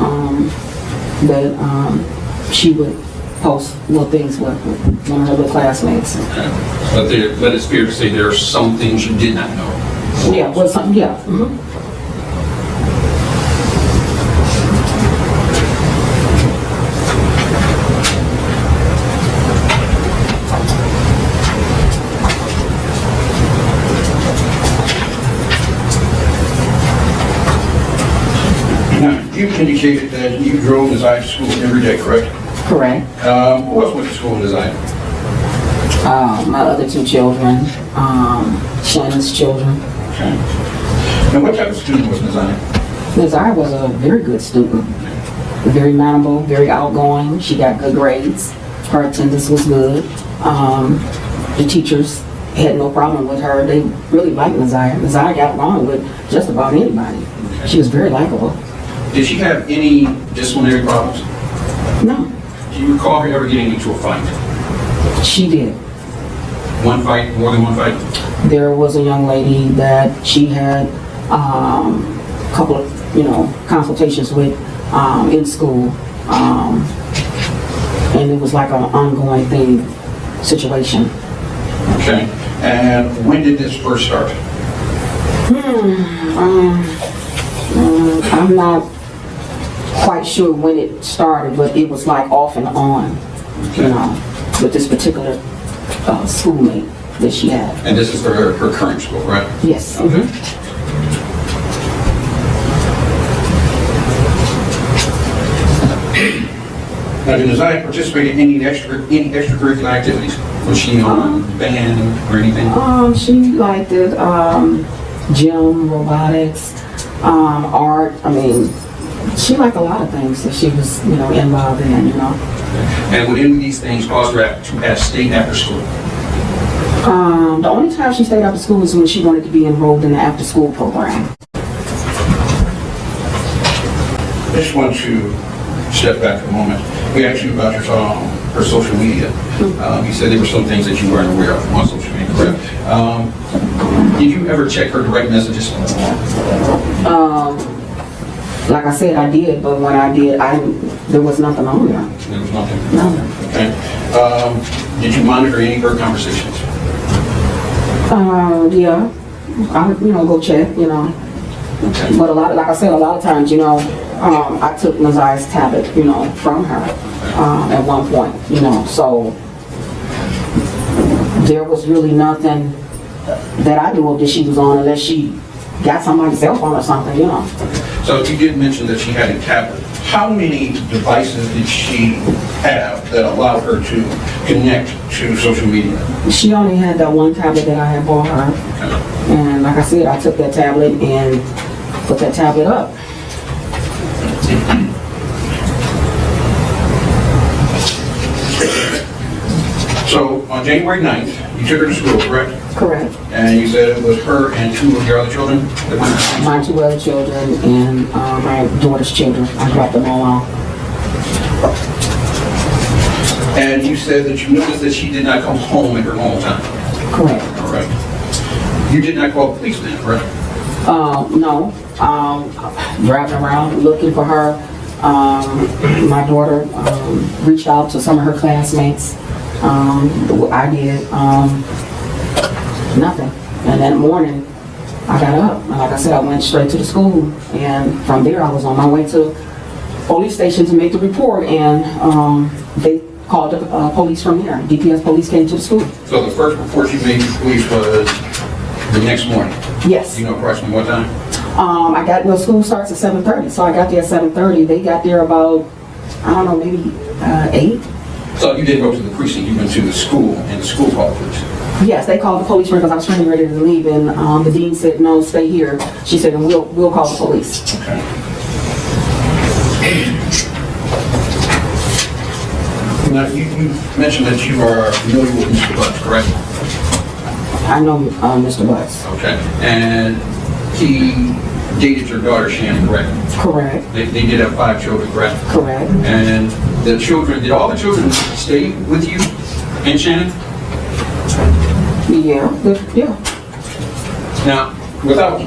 that she would post little things with one of her little classmates. Okay. But it's fair to say there are some things you did not know. Yeah, well, something, yeah. Mm-hmm. Now, you indicated that you drove Ziyah to school every day, correct? Correct. Who else went to school with Ziyah? My other two children, Shannon's children. Okay. Now, what type of student was Ziyah? Ziyah was a very good student, very mannerable, very outgoing. She got good grades. Her attendance was good. The teachers had no problem with her. They really liked Ziyah. Ziyah got along with just about anybody. She was very likable. Did she have any disciplinary problems? No, Do you recall her ever getting into a fight? she did. One fight, more than one fight? There was a young lady that she had a couple of, consultations with in school. And it was like an ongoing situation. Okay. And when did this first start? I'm not quite sure when it started, but it was like off and on, with this particular schoolmate that she had. And this is for her current school, right? Yes. Okay. Now, did Ziyah participate in any extracurricular activities? Was she on band or anything? She liked it, gym, robotics, art. I mean, she liked a lot of things that she was, involved in, And would any of these things cause her to have stayed after school? The only time she stayed after school is when she wanted to be enrolled in the after-school program. I just want to step back a moment. We asked you about her social media. You said there were some things that you weren't aware of on social media, correct? Did you ever check her direct messages? Like I said, I did, but when I did, there was nothing on there. There was nothing? No. Okay. Did you monitor any of her conversations? Yeah. I would, go check, Okay. But like I said, a lot of times, I took Ziyah's tablet, from her at one point, so there was really nothing that I knew of that she was on unless she got somebody's cell phone or something, So you did mention that she had a tablet. How many devices did she have that allowed her to connect to social media? She only had that one tablet that I had bought her. Okay. And like I said, I took that tablet and put that tablet up. So on January 9th, you took her to school, correct? Correct. And you said it was her and two of your other children that went to school? My two other children and my daughter's children. I dropped them all off. And you said that you noticed that she did not come home at her normal time. Correct. All right. You did not call the police then, correct? No. Driving around looking for her. My daughter reached out to some of her classmates. I did nothing. And that morning, I got up. And like I said, I went straight to the school. And from there, I was on my way to police station to make the report. And they called the police from there. DPS police came to the school. So the first report you made to the police was the next morning? Yes. Do you know approximately what time? I got, well, school starts at 7:30, so I got there at 7:30. They got there about, I don't know, maybe 8. So you didn't go to the precinct, you went to the school, and the school called the police? Yes, they called the police because I was getting ready to leave, and the dean said, no, stay here. She said, and we'll call the police. Okay. Now, you mentioned that you are familiar with Mr. Butts, correct? I know Mr. Butts. Okay. And he dated your daughter, Shannon, correct? Correct. They did have 5 children, correct? Correct. And the children, did all the children stay with you and Shannon? Yeah. Yeah. Now, without,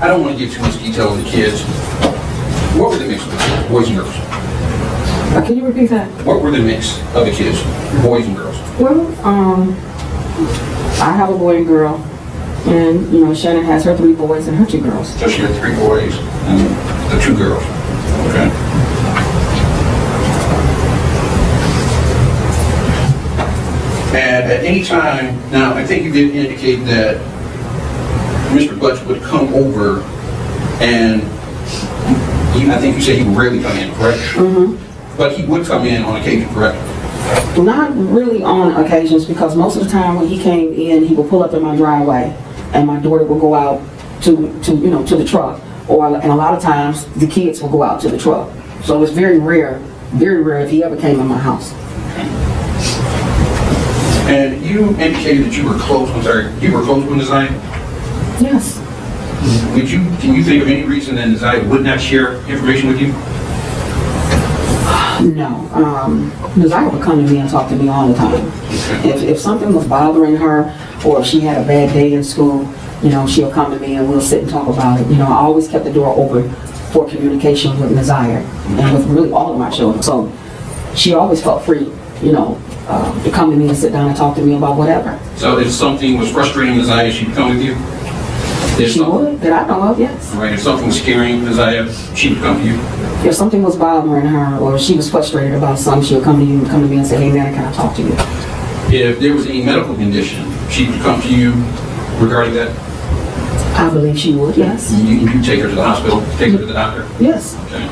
I don't want to give too much detail on the kids. What were the mix of the kids, boys and girls? Can you repeat that? What were the mix of the kids, boys and girls? Well, I have a boy and girl, and you know Shannon has her 3 boys and her 2 girls. So she had 3 boys and the 2 girls. Okay. And at any time, now I think you did indicate that Mr. Butts would come over, and I think you said he would rarely come in, correct? Mm-hmm. But he would come in on occasion, correct? Not really on occasions, because most of the time when he came in, he would pull up in my driveway, and my daughter would go out to the truck, and a lot of times the kids will go out to the truck. So it's very rare if he ever came in my house. And you indicated that you were close. I'm sorry, you were close with Ziyah? Yes. Can you think of any reason that Ziyah would not share information with you? No. Ziyah would come to me and talk to me all the time. If something was bothering her, or if she had a bad day in school, she'll come to me and we'll sit and talk about it. I always kept the door open for communication with Ziyah and with really all of my children. So she always felt free, to come to me and sit down and talk to me about whatever. So if something was frustrating Ziyah, she'd come with you? She would, that I know of, yes. Right, if something was scaring Ziyah, she would come to you? If something was bothering her, or she was frustrated about something, she'll come to me and say, hey man, can I talk to you? If there was any medical condition, she would come to you regarding that? I believe she would, yes. You take her to the hospital, take her to the doctor? Yes. Okay.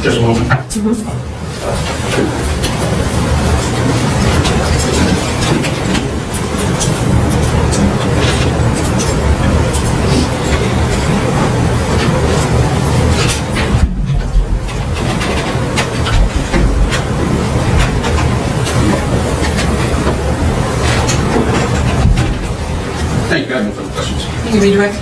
Just a moment. Thank you. I have no further questions. You can redirect.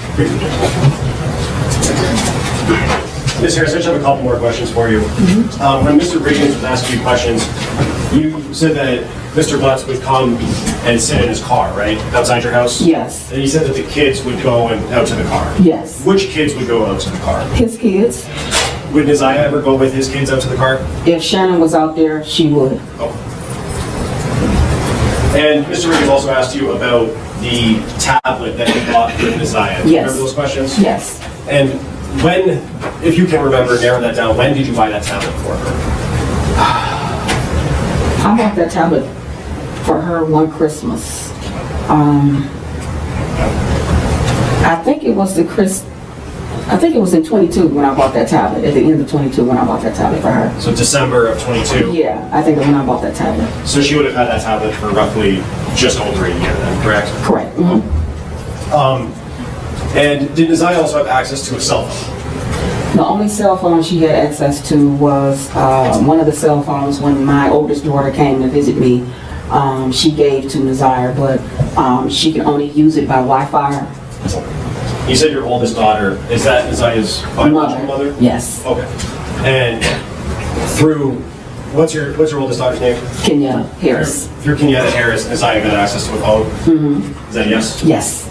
Ms. Harris, I just have a couple more questions for you. When Mr. Riggins was asking you questions, you said that Mr. Butts would come and sit in his car, right, outside your house? Yes. And he said that the kids would go out to the car. Yes. Which kids would go out to the car? His kids. Would Ziyah ever go with his kids out to the car? If Shannon was out there, she would. Oh. And Mr. Riggins also asked you about the tablet that you bought with Ziyah. Do you remember those questions? Yes. And when, if you can remember, narrow that down, when did you buy that tablet for her? I bought that tablet for her one Christmas. I think it was in 22 when I bought that tablet, at the end of 22 when I bought that tablet for her. So December of 22? Yeah, I think that's when I bought that tablet. So she would have had that tablet for roughly just over a year then, correct? Correct. Mm-hmm. And did Ziyah also have access to a cell phone? The only cell phone she had access to was one of the cell phones when my oldest daughter came to visit me. She gave to Ziyah, but she can only use it by Wi-Fi. You said your oldest daughter, is that Ziyah's biological mother? Yes. Okay. And through, what's your oldest daughter's name? Kenya Harris. Through Kenyatta Harris, Ziyah got access to a phone? Is that a yes? Yes.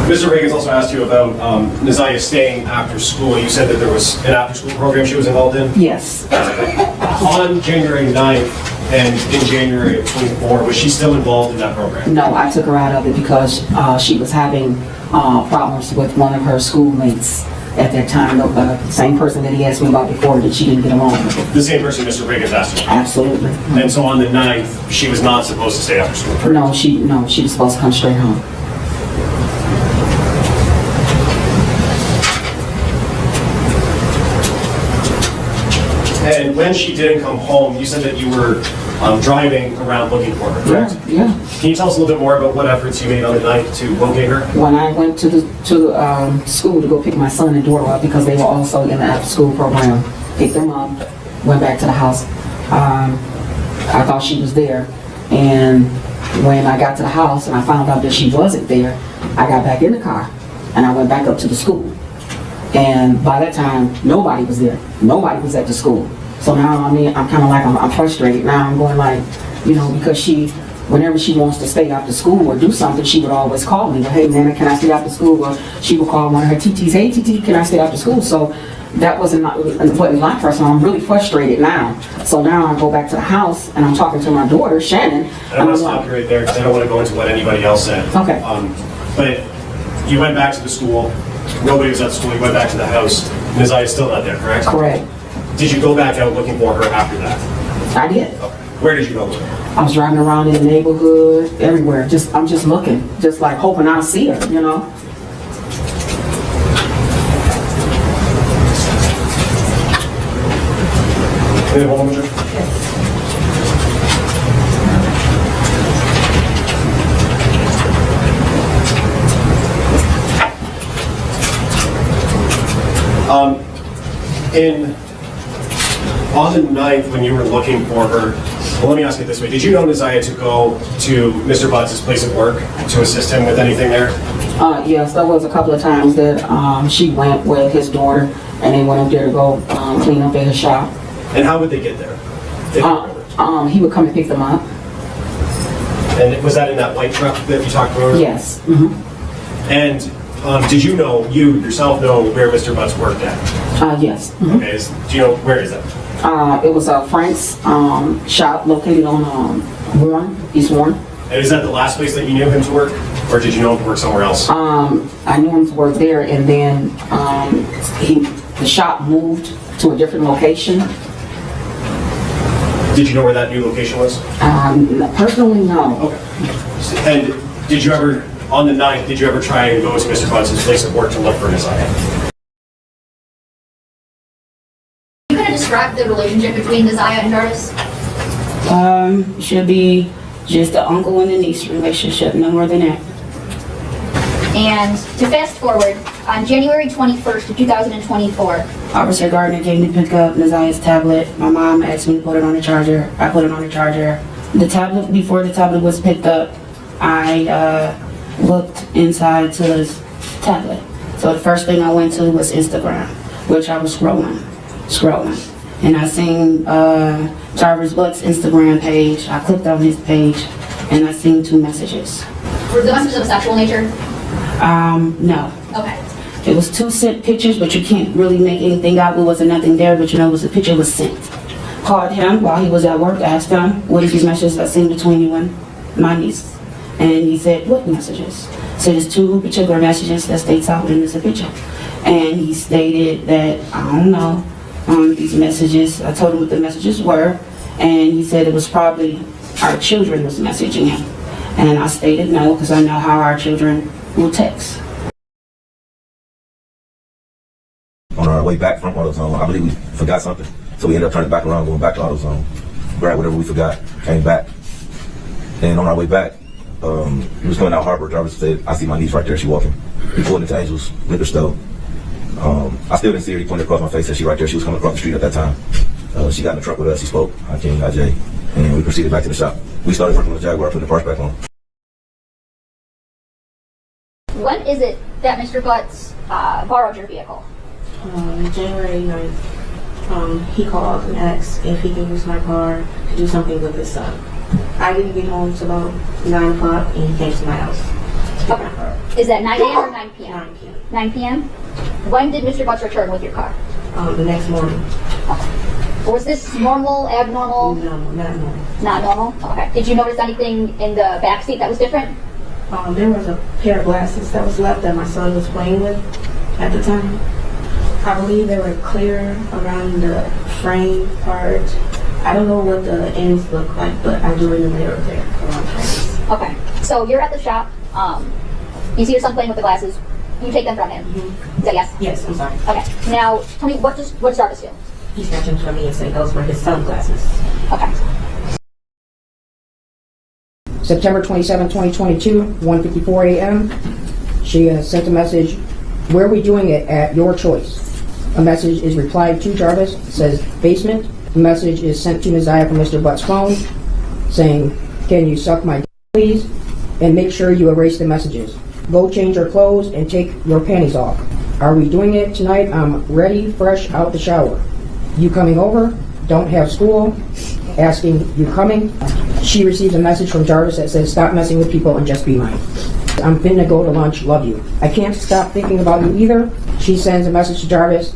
Mr. Reagan's also asked you about Ziyah staying after school. You said that there was an after-school program she was involved in? Yes. On January 9th and in January of 24, was she still involved in that program? No, I took her out of it because she was having problems with one of her schoolmates at that time. The same person that he asked me about before that she didn't get along with. The same person Mr. Reagan's asked you? Absolutely. And so on the 9th, she was not supposed to stay after school? correct? No, she was supposed to come straight home. And when she didn't come home, you said that you were driving around looking for her, correct? Yeah. Can you tell us a little bit more about what efforts you made on the night to locate her? When I went to the school to go pick my son and daughter up because they were also in the after-school program, picked them up, went back to the house. I thought she was there, and when I got to the house and I found out that she wasn't there, I got back in the car and I went back up to the school. And by that time, nobody was there. Nobody was at the school. So now, I mean, I'm kind of like, I'm frustrated. Now I'm going like, you know, because whenever she wants to stay after school or do something, she would always call me. Well, hey, Nana, can I stay after school? Or she would call one of her TTs, hey, TT, can I stay after school? So that wasn't like her, so I'm really frustrated now. So now I go back to the house and I'm talking to my daughter, Shannon. And I want to stop you right there because I don't want to go into what anybody else said. Okay. But you went back to the school. Nobody was at the school. You went back to the house. Ziyah's still not there, correct? Correct. Did you go back out looking for her after that? I did. Okay. Where did you go with her? I was driving around in the neighborhood, everywhere. I'm just looking, just like hoping I'll see her, you know? Any one more? On the 9th, when you were looking for her, well, let me ask it this way. Did you know Ziyah to go to Mr. Butts' place of work to assist him with anything there? Yes, there was a couple of times that she went with his daughter and they went up there to go clean up at his shop. And how would they get there? He would come and pick them up. And was that in that white truck that you talked about? Yes. And did you yourself know where Mr. Butts worked at? Yes. Okay, do you know, where is that? It was Frank's shop located on East Warren. And is that the last place that you knew him to work? Or did you know him to work somewhere else? I knew him to work there, and then the shop moved to a different location. Did you know where that new location was? Personally, no. Okay. And did you ever, on the 9th, did you ever try and go to Mr. Butts' place of work to look for Ziyah? You kind of describe the relationship between Ziyah and Jarvis? Should be just the uncle and the niece relationship, no more than that. And to fast forward, on January 21st of 2024, Officer Gardner came to pick up Ziyah's tablet. My mom asked me to put it on the charger. I put it on the charger. The tablet, before the tablet was picked up, I looked inside to his tablet. So the first thing I went to was Instagram, which I was scrolling. And I seen Jarvis Butts' Instagram page. I clicked on his page and I seen 2 messages. were the messages of a sexual nature? No. Okay. It was 2 sent pictures, but you can't really make anything out. There wasn't nothing there, but you know, the picture was sent. Called him while he was at work, asked him, what is these messages I seen between you and my niece? And he said, what messages? So there's 2 particular messages that states out in this picture. And he stated that, I don't know, these messages, I told him what the messages were, and he said it was probably our children was messaging him. And I stated no, because I know how our children will text. On our way back from AutoZone, I believe we forgot something. So we ended up turning back around, going back to AutoZone, grabbed whatever we forgot, came back. And on our way back, we was coming out Harbor. Jarvis said, I see my niece right there, she walking. We pulled into Angel's liquor store. I still didn't see her, he pointed across my face, said she right there, she was coming across the street at that time. She got in the truck with us. She spoke. I came, got Jay, and we proceeded back to the shop. We started working on the Jaguar, putting the parts back on. When is it that Mr. Butts borrowed your vehicle? January 9th, he called and asked if he can use my car to do something with his son. I didn't get home till about 9 o'clock, and he came to my house. Okay. Is that 9 a.m. or 9 p.m.? 9 p.m. 9 p.m.? When did Mr. Butts return with your car? The next morning. Was this normal, abnormal? No, not normal. Not normal? Okay. Did you notice anything in the back seat that was different? There was a pair of glasses that was left that my son was playing with at the time. I believe they were clear around the frame part. I don't know what the ends look like, but I do remember they were there around frames. Okay. So you're at the shop. You see your son playing with the glasses. You take them from him. Mm-hmm. Is that yes? Yes, I'm sorry. Okay. Now, tell me, what does Jarvis feel? He snatched them from me and said those were his sunglasses. Okay. September 27, 2022, 1:54 a.m. She sent a message, "Where are we doing it at your choice?" A message is replied to Jarvis, says basement. The message is sent to Ziyah from Mr. Butts' phone, saying, "Can you suck my d please? And make sure you erase the messages. Go change your clothes and take your panties off. Are we doing it tonight? I'm ready, fresh out the shower. You coming over? Don't have school. Asking, you coming?" She receives a message from Jarvis that says, "Stop messing with people and just be mine. I'm finna go to lunch, love you. I can't stop thinking about you either." She sends a message to Jarvis,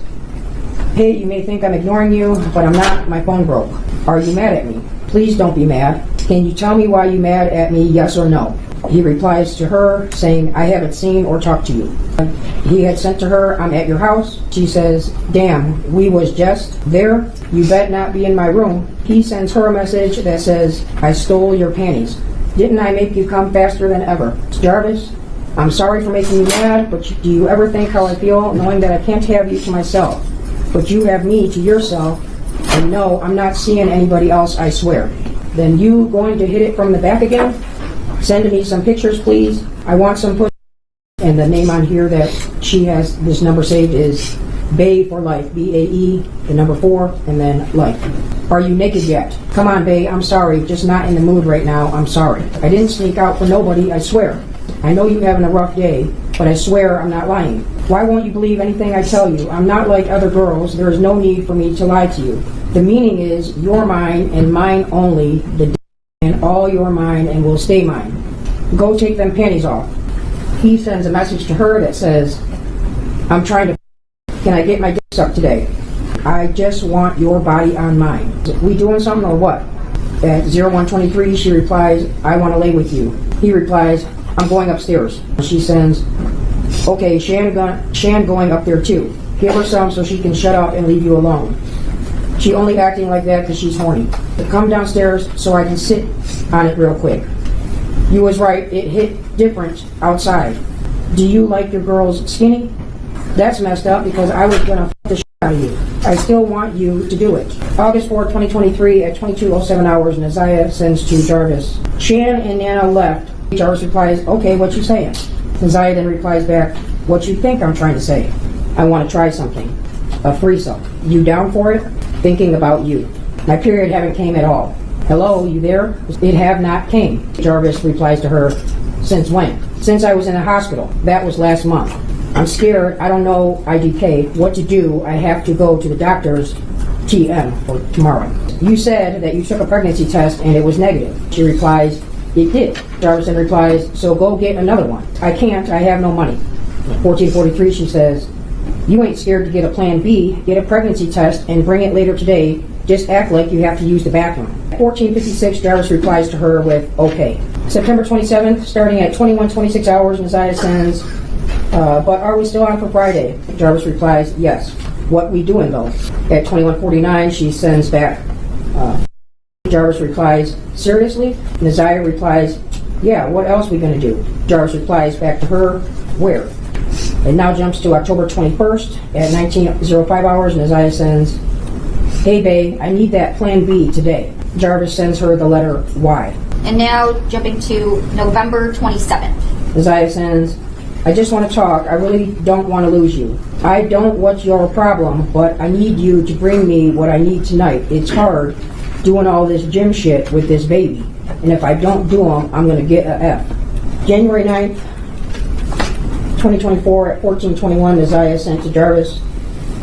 "Hey, you may think I'm ignoring you, but I'm not. My phone broke. Are you mad at me? Please don't be mad. Can you tell me why you mad at me, yes or no?" He replies to her saying, "I haven't seen or talked to you." He had sent to her, "I'm at your house." She says, "Damn, we was just there. You bet not be in my room." He sends her a message that says, "I stole your panties. Didn't I make you come faster than ever? Jarvis, I'm sorry for making you mad, but do you ever think how I feel knowing that I can't have you to myself? But you have me to yourself, and no, I'm not seeing anybody else, I swear. Then you going to hit it from the back again? Send me some pictures, please. I want some pussy." And the name on here that she has this number saved is Bae for life. BAE, the number 4, and then life. "Are you naked yet? Come on, Bae. I'm sorry. Just not in the mood right now. I'm sorry. I didn't sneak out for nobody, I swear. I know you having a rough day, but I swear I'm not lying. Why won't you believe anything I tell you? I'm not like other girls. There is no need for me to lie to you. The meaning is you're mine and mine only. The and all you're mine and will stay mine. Go take them panties off." He sends a message to her that says, "I'm trying to can I get my dick sucked today? I just want your body on mine. We doing something or what?" At 01:23, she replies, "I want to lay with you." He replies, "I'm going upstairs." She sends, "Okay, Shan going up there too. Give her some so she can shut up and leave you alone. She only acting like that because she's horny. Come downstairs so I can sit on it real quick. You was right, it hit different outside. Do you like your girls skinny? That's messed up because I was gonna f the shit out of you. I still want you to do it." August 4, 2023 at 22:07 hours, Ziyah sends to Jarvis, "Shan and Nana left." Jarvis replies, "Okay, what you saying?" Ziyah then replies back, "What you think I'm trying to say? I want to try something. A threesome. You down for it? Thinking about you. My period haven't came at all. Hello, you there? It have not came." Jarvis replies to her, "Since when?" "Since I was in the hospital. That was last month. I'm scared. I don't know IDK. What to do? I have to go to the doctor's TM for tomorrow. You said that you took a pregnancy test and it was negative." She replies, "It did." Jarvis then replies, "So go get another one." "I can't. I have no money." 14:43, she says, "You ain't scared to get a plan B. Get a pregnancy test and bring it later today. Just act like you have to use the bathroom." 14:56, Jarvis replies to her with, "Okay." September 27th, starting at 21:26 hours, Ziyah sends, "But are we still on for Friday?" Jarvis replies, "Yes. What we doing though?" At 21:49, she sends back. Jarvis replies, "Seriously?" Ziyah replies, "Yeah, what else we gonna do?" Jarvis replies back to her, "Where?" It now jumps to October 21st at 19:05 hours, and Ziyah sends, "Hey, babe, I need that plan B today." Jarvis sends her the letter Y. And now jumping to November 27th. Ziyah sends, I just want to talk. I really don't want to lose you. I don't what's your problem, but I need you to bring me what I need tonight. It's hard doing all this gym shit with this baby. And if I don't do them, I'm going to get a F. January 9th, 2024 at 14:21, Ziyah sent to Jarvis,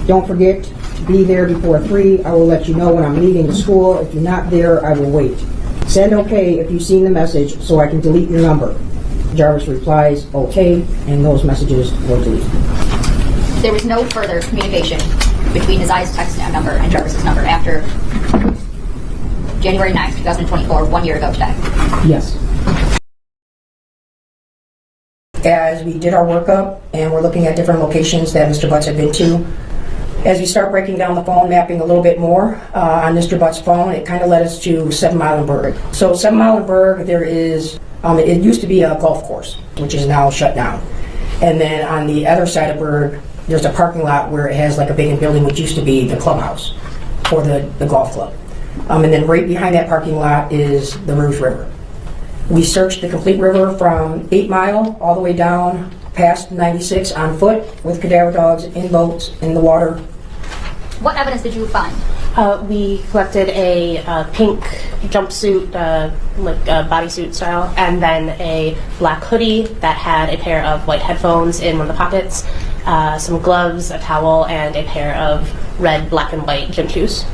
don't forget to be there before 3. I will let you know when I'm leaving the school. If you're not there, I will wait. Send okay if you've seen the message so I can delete your number. Jarvis replies, okay, and those messages were deleted. There was no further communication between Ziyah's text number and Jarvis's number after January 9th, 2024, 1 year ago today. Yes. As we did our workup and we're looking at different locations that Mr. Butts had been to, as we start breaking down the phone mapping a little bit more on Mr. Butts' phone, it kind of led us to 7 Mile and Berg. So 7 Mile and Berg, there is, it used to be a golf course, which is now shut down. And then on the other side of Berg, there's a parking lot where it has like a vacant building, which used to be the clubhouse for the golf club. And then right behind that parking lot is the Rouge River. We searched the complete river from 8 Mile all the way down past 96 on foot with cadaver dogs in boats in the water. What evidence did you find? We collected a pink jumpsuit, like bodysuit style, and then a black hoodie that had a pair of white headphones in one of the pockets, some gloves, a towel, and a pair of red, black, and white gym shoes.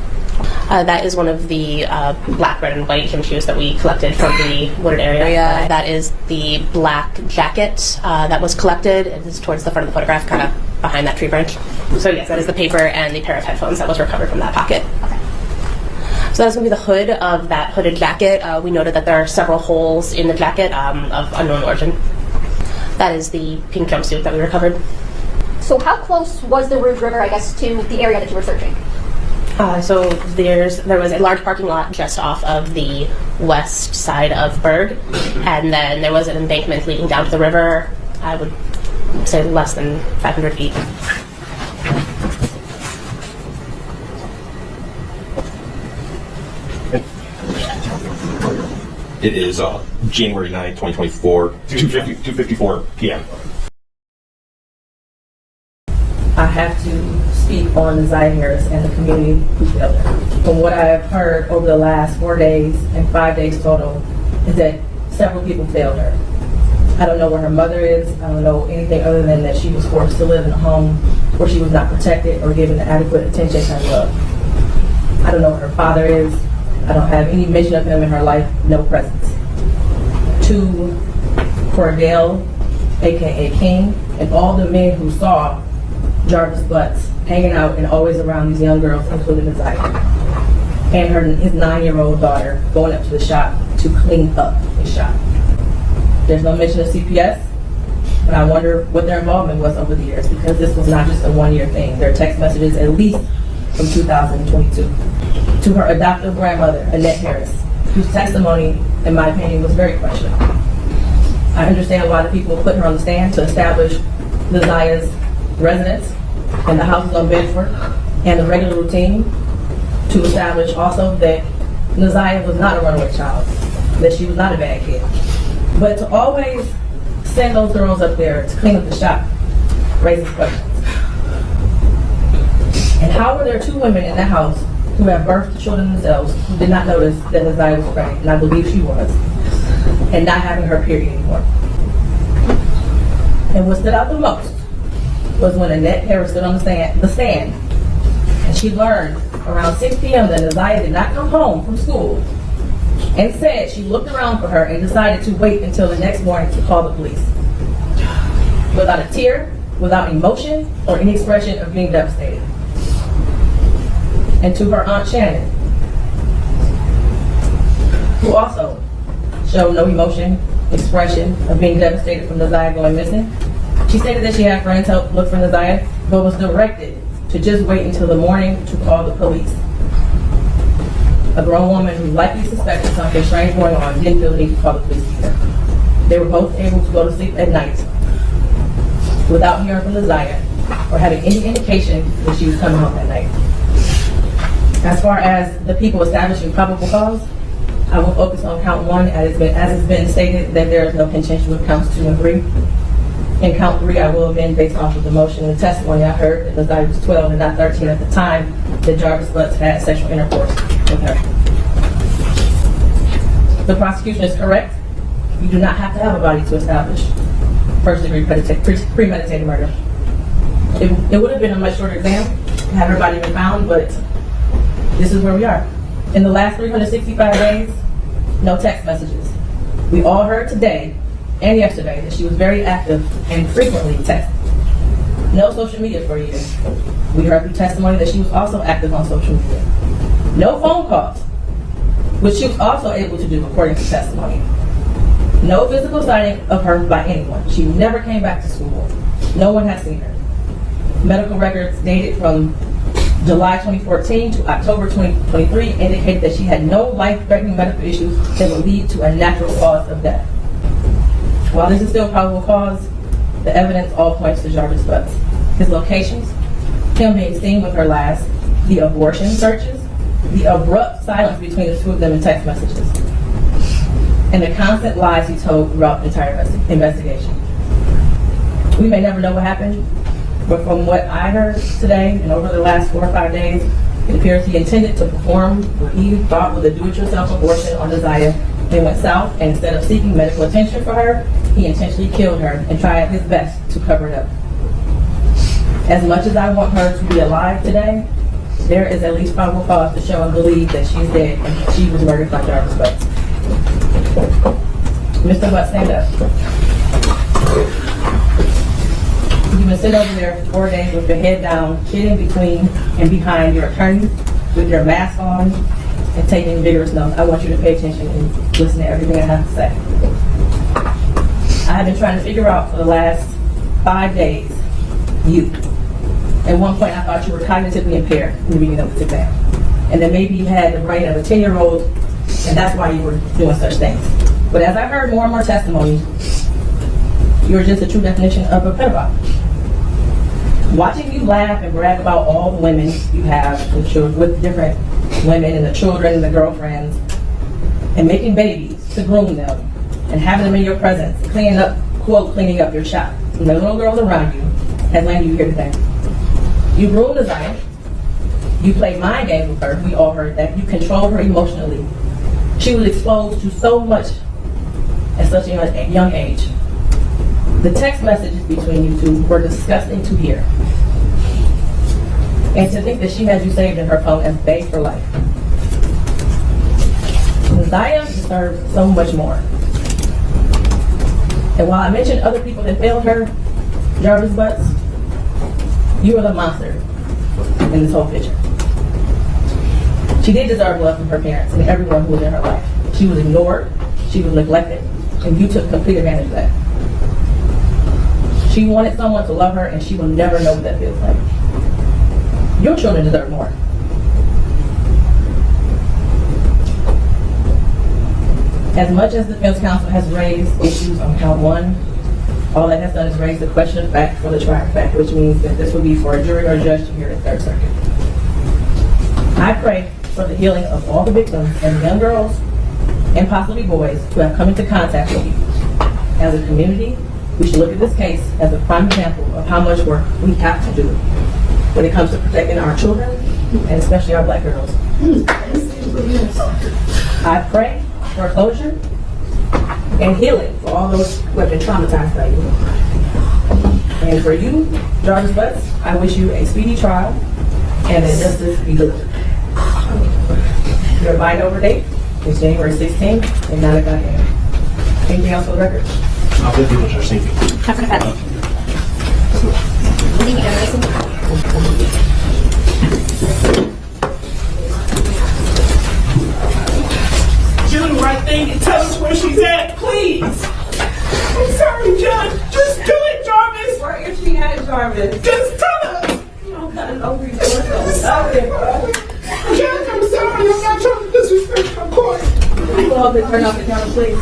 That is one of the black, red, and white gym shoes that we collected from the wooded area. That is the black jacket that was collected. It is towards the front of the photograph, kind of behind that tree branch. So yes, that is the paper and the pair of headphones that was recovered from that pocket. Okay. So that's going to be the hood of that hooded jacket. We noted that there are several holes in the jacket of unknown origin. That is the pink jumpsuit that we recovered. So how close was the Rouge River, I guess, to the area that you were searching? So there was a large parking lot just off of the west side of Berg, and then there was an embankment leading down to the river. I would say less than 500 feet. It is January 9, 2024, 2:54 p.m. I have to speak on Ziyah Harris and the community who failed her. From what I have heard over the last 4 days and 5 days total is that several people failed her. I don't know where her mother is. I don't know anything other than that she was forced to live in a home where she was not protected or given the adequate attention and love. I don't know where her father is. I don't have any mention of him in her life, no presence. To Cordell, aka King, and all the men who saw Jarvis Butts hanging out and always around these young girls, including Ziyah, and his 9-year-old daughter going up to the shop to clean up his shop. There's no mention of CPS, but I wonder what their involvement was over the years, because this was not just a 1-year thing. There are text messages at least from 2022. To her adoptive grandmother, Annette Harris, whose testimony, in my opinion, was very questionable. I understand why the people put her on the stand to establish the Ziyah's residence and the houses on Bedford and the regular routine, to establish also that Ziyah was not a runaway child, that she was not a bad kid. But to always send those girls up there to clean up the shop raises questions. And how were there 2 women in that house who have birthed children themselves who did not notice that Ziyah was pregnant, and I believe she was, and not having her period anymore? And what stood out the most was when Annette Harris stood on the stand, and she learned around 6 p.m. that Ziyah did not come home from school, and said she looked around for her and decided to wait until the next morning to call the police. Without a tear, without emotion, or any expression of being devastated. And to her Aunt Shannon, who also showed no emotion, expression of being devastated from Ziyah going missing. She stated that she had friends help look for Ziyah, but was directed to just wait until the morning to call the police. A grown woman who likely suspected something strange going on didn't feel the need to call the police either. They were both able to go to sleep at night without hearing from Ziyah or having any indication that she was coming home that night. As far as the people establishing probable cause, I will focus on count 1 as it's been stated that there is no contention with counts 2 and 3. In count 3, I will amend based off of the motion and testimony I heard that Ziyah was 12 and not 13 at the time that Jarvis Butts had sexual intercourse with her. The prosecution is correct. You do not have to have a body to establish first-degree premeditated murder. It would have been a much shorter exam had her body been found, but this is where we are. In the last 365 days, no text messages. We all heard today and yesterday that she was very active and frequently texted. No social media for a year. We heard through testimony that she was also active on social media. No phone calls, which she was also able to do according to testimony. No physical sighting of her by anyone. She never came back to school. No one has seen her. Medical records dated from July 2014 to October 2023 indicated that she had no life-threatening medical issues that would lead to a natural cause of death. While this is still probable cause, the evidence all points to Jarvis Butts. His locations, him being seen with her last, the abortion searches, the abrupt silence between the two of them in text messages, and the constant lies he told throughout the entire investigation. We may never know what happened, but from what I heard today and over the last 4 or 5 days, it appears he intended to perform what he thought was a do-it-yourself abortion on Ziyah. They went south, and instead of seeking medical attention for her, he intentionally killed her and tried his best to cover it up. As much as I want her to be alive today, there is at least probable cause to show and believe that she's dead and she was murdered by Jarvis Butts. Mr. Butts, stand up. You've been sitting over there for 4 days with your head down, sitting between and behind your attorney with your mask on and taking vigorous notes. I want you to pay attention and listen to everything I have to say. I have been trying to figure out for the last 5 days, you. At one point I thought you were cognitively impaired in the beginning of this exam. And that maybe you had the brain of a 10-year-old and that's why you were doing such things. But as I heard more and more testimony, you're just a true definition of a pedophile. Watching you laugh and brag about all the women you have with different women and the children and the girlfriends, and making babies to groom them, and having them in your presence, cleaning up your shop, and the little girls around you, has landed you here today. You groomed Ziyah. You played mind games with her. We all heard that. You controlled her emotionally. She was exposed to so much at such a young age. The text messages between you two were disgusting to hear. And to think that she had you saved in her phone as bae for life. Ziyah deserves so much more. And while I mentioned other people that failed her, Jarvis Butts, you are the monster in this whole picture. She did deserve love from her parents and everyone who was in her life. She was ignored, she was neglected, and you took complete advantage of that. She wanted someone to love her, and she will never know what that feels like. Your children deserve more. As much as the defense counsel has raised issues on count 1, all that has done is raise the question of fact for the trial of fact, which means that this will be for a jury or a judge to hear at 3rd Circuit. I pray for the healing of all the victims and young girls and possibly boys who have come into contact with you. As a community, we should look at this case as a prime example of how much work we have to do when it comes to protecting our children and especially our black girls. I pray for closure and healing for all those who have been traumatized by you. And for you, Jarvis Butts, I wish you a speedy trial and that justice be delivered. Your bind over date is January 16th at 9 o'clock a.m. Anything else for the record? I'll be able to thank you. Do the right thing and tell us where she's at, please. I'm sorry, Judge. Just do it, Jarvis. Where is she at, Jarvis? Just tell us. You don't got an over your sorry, bro. Judge, I'm sorry. I'm not trying to disrespect your court. Turn off the camera, please.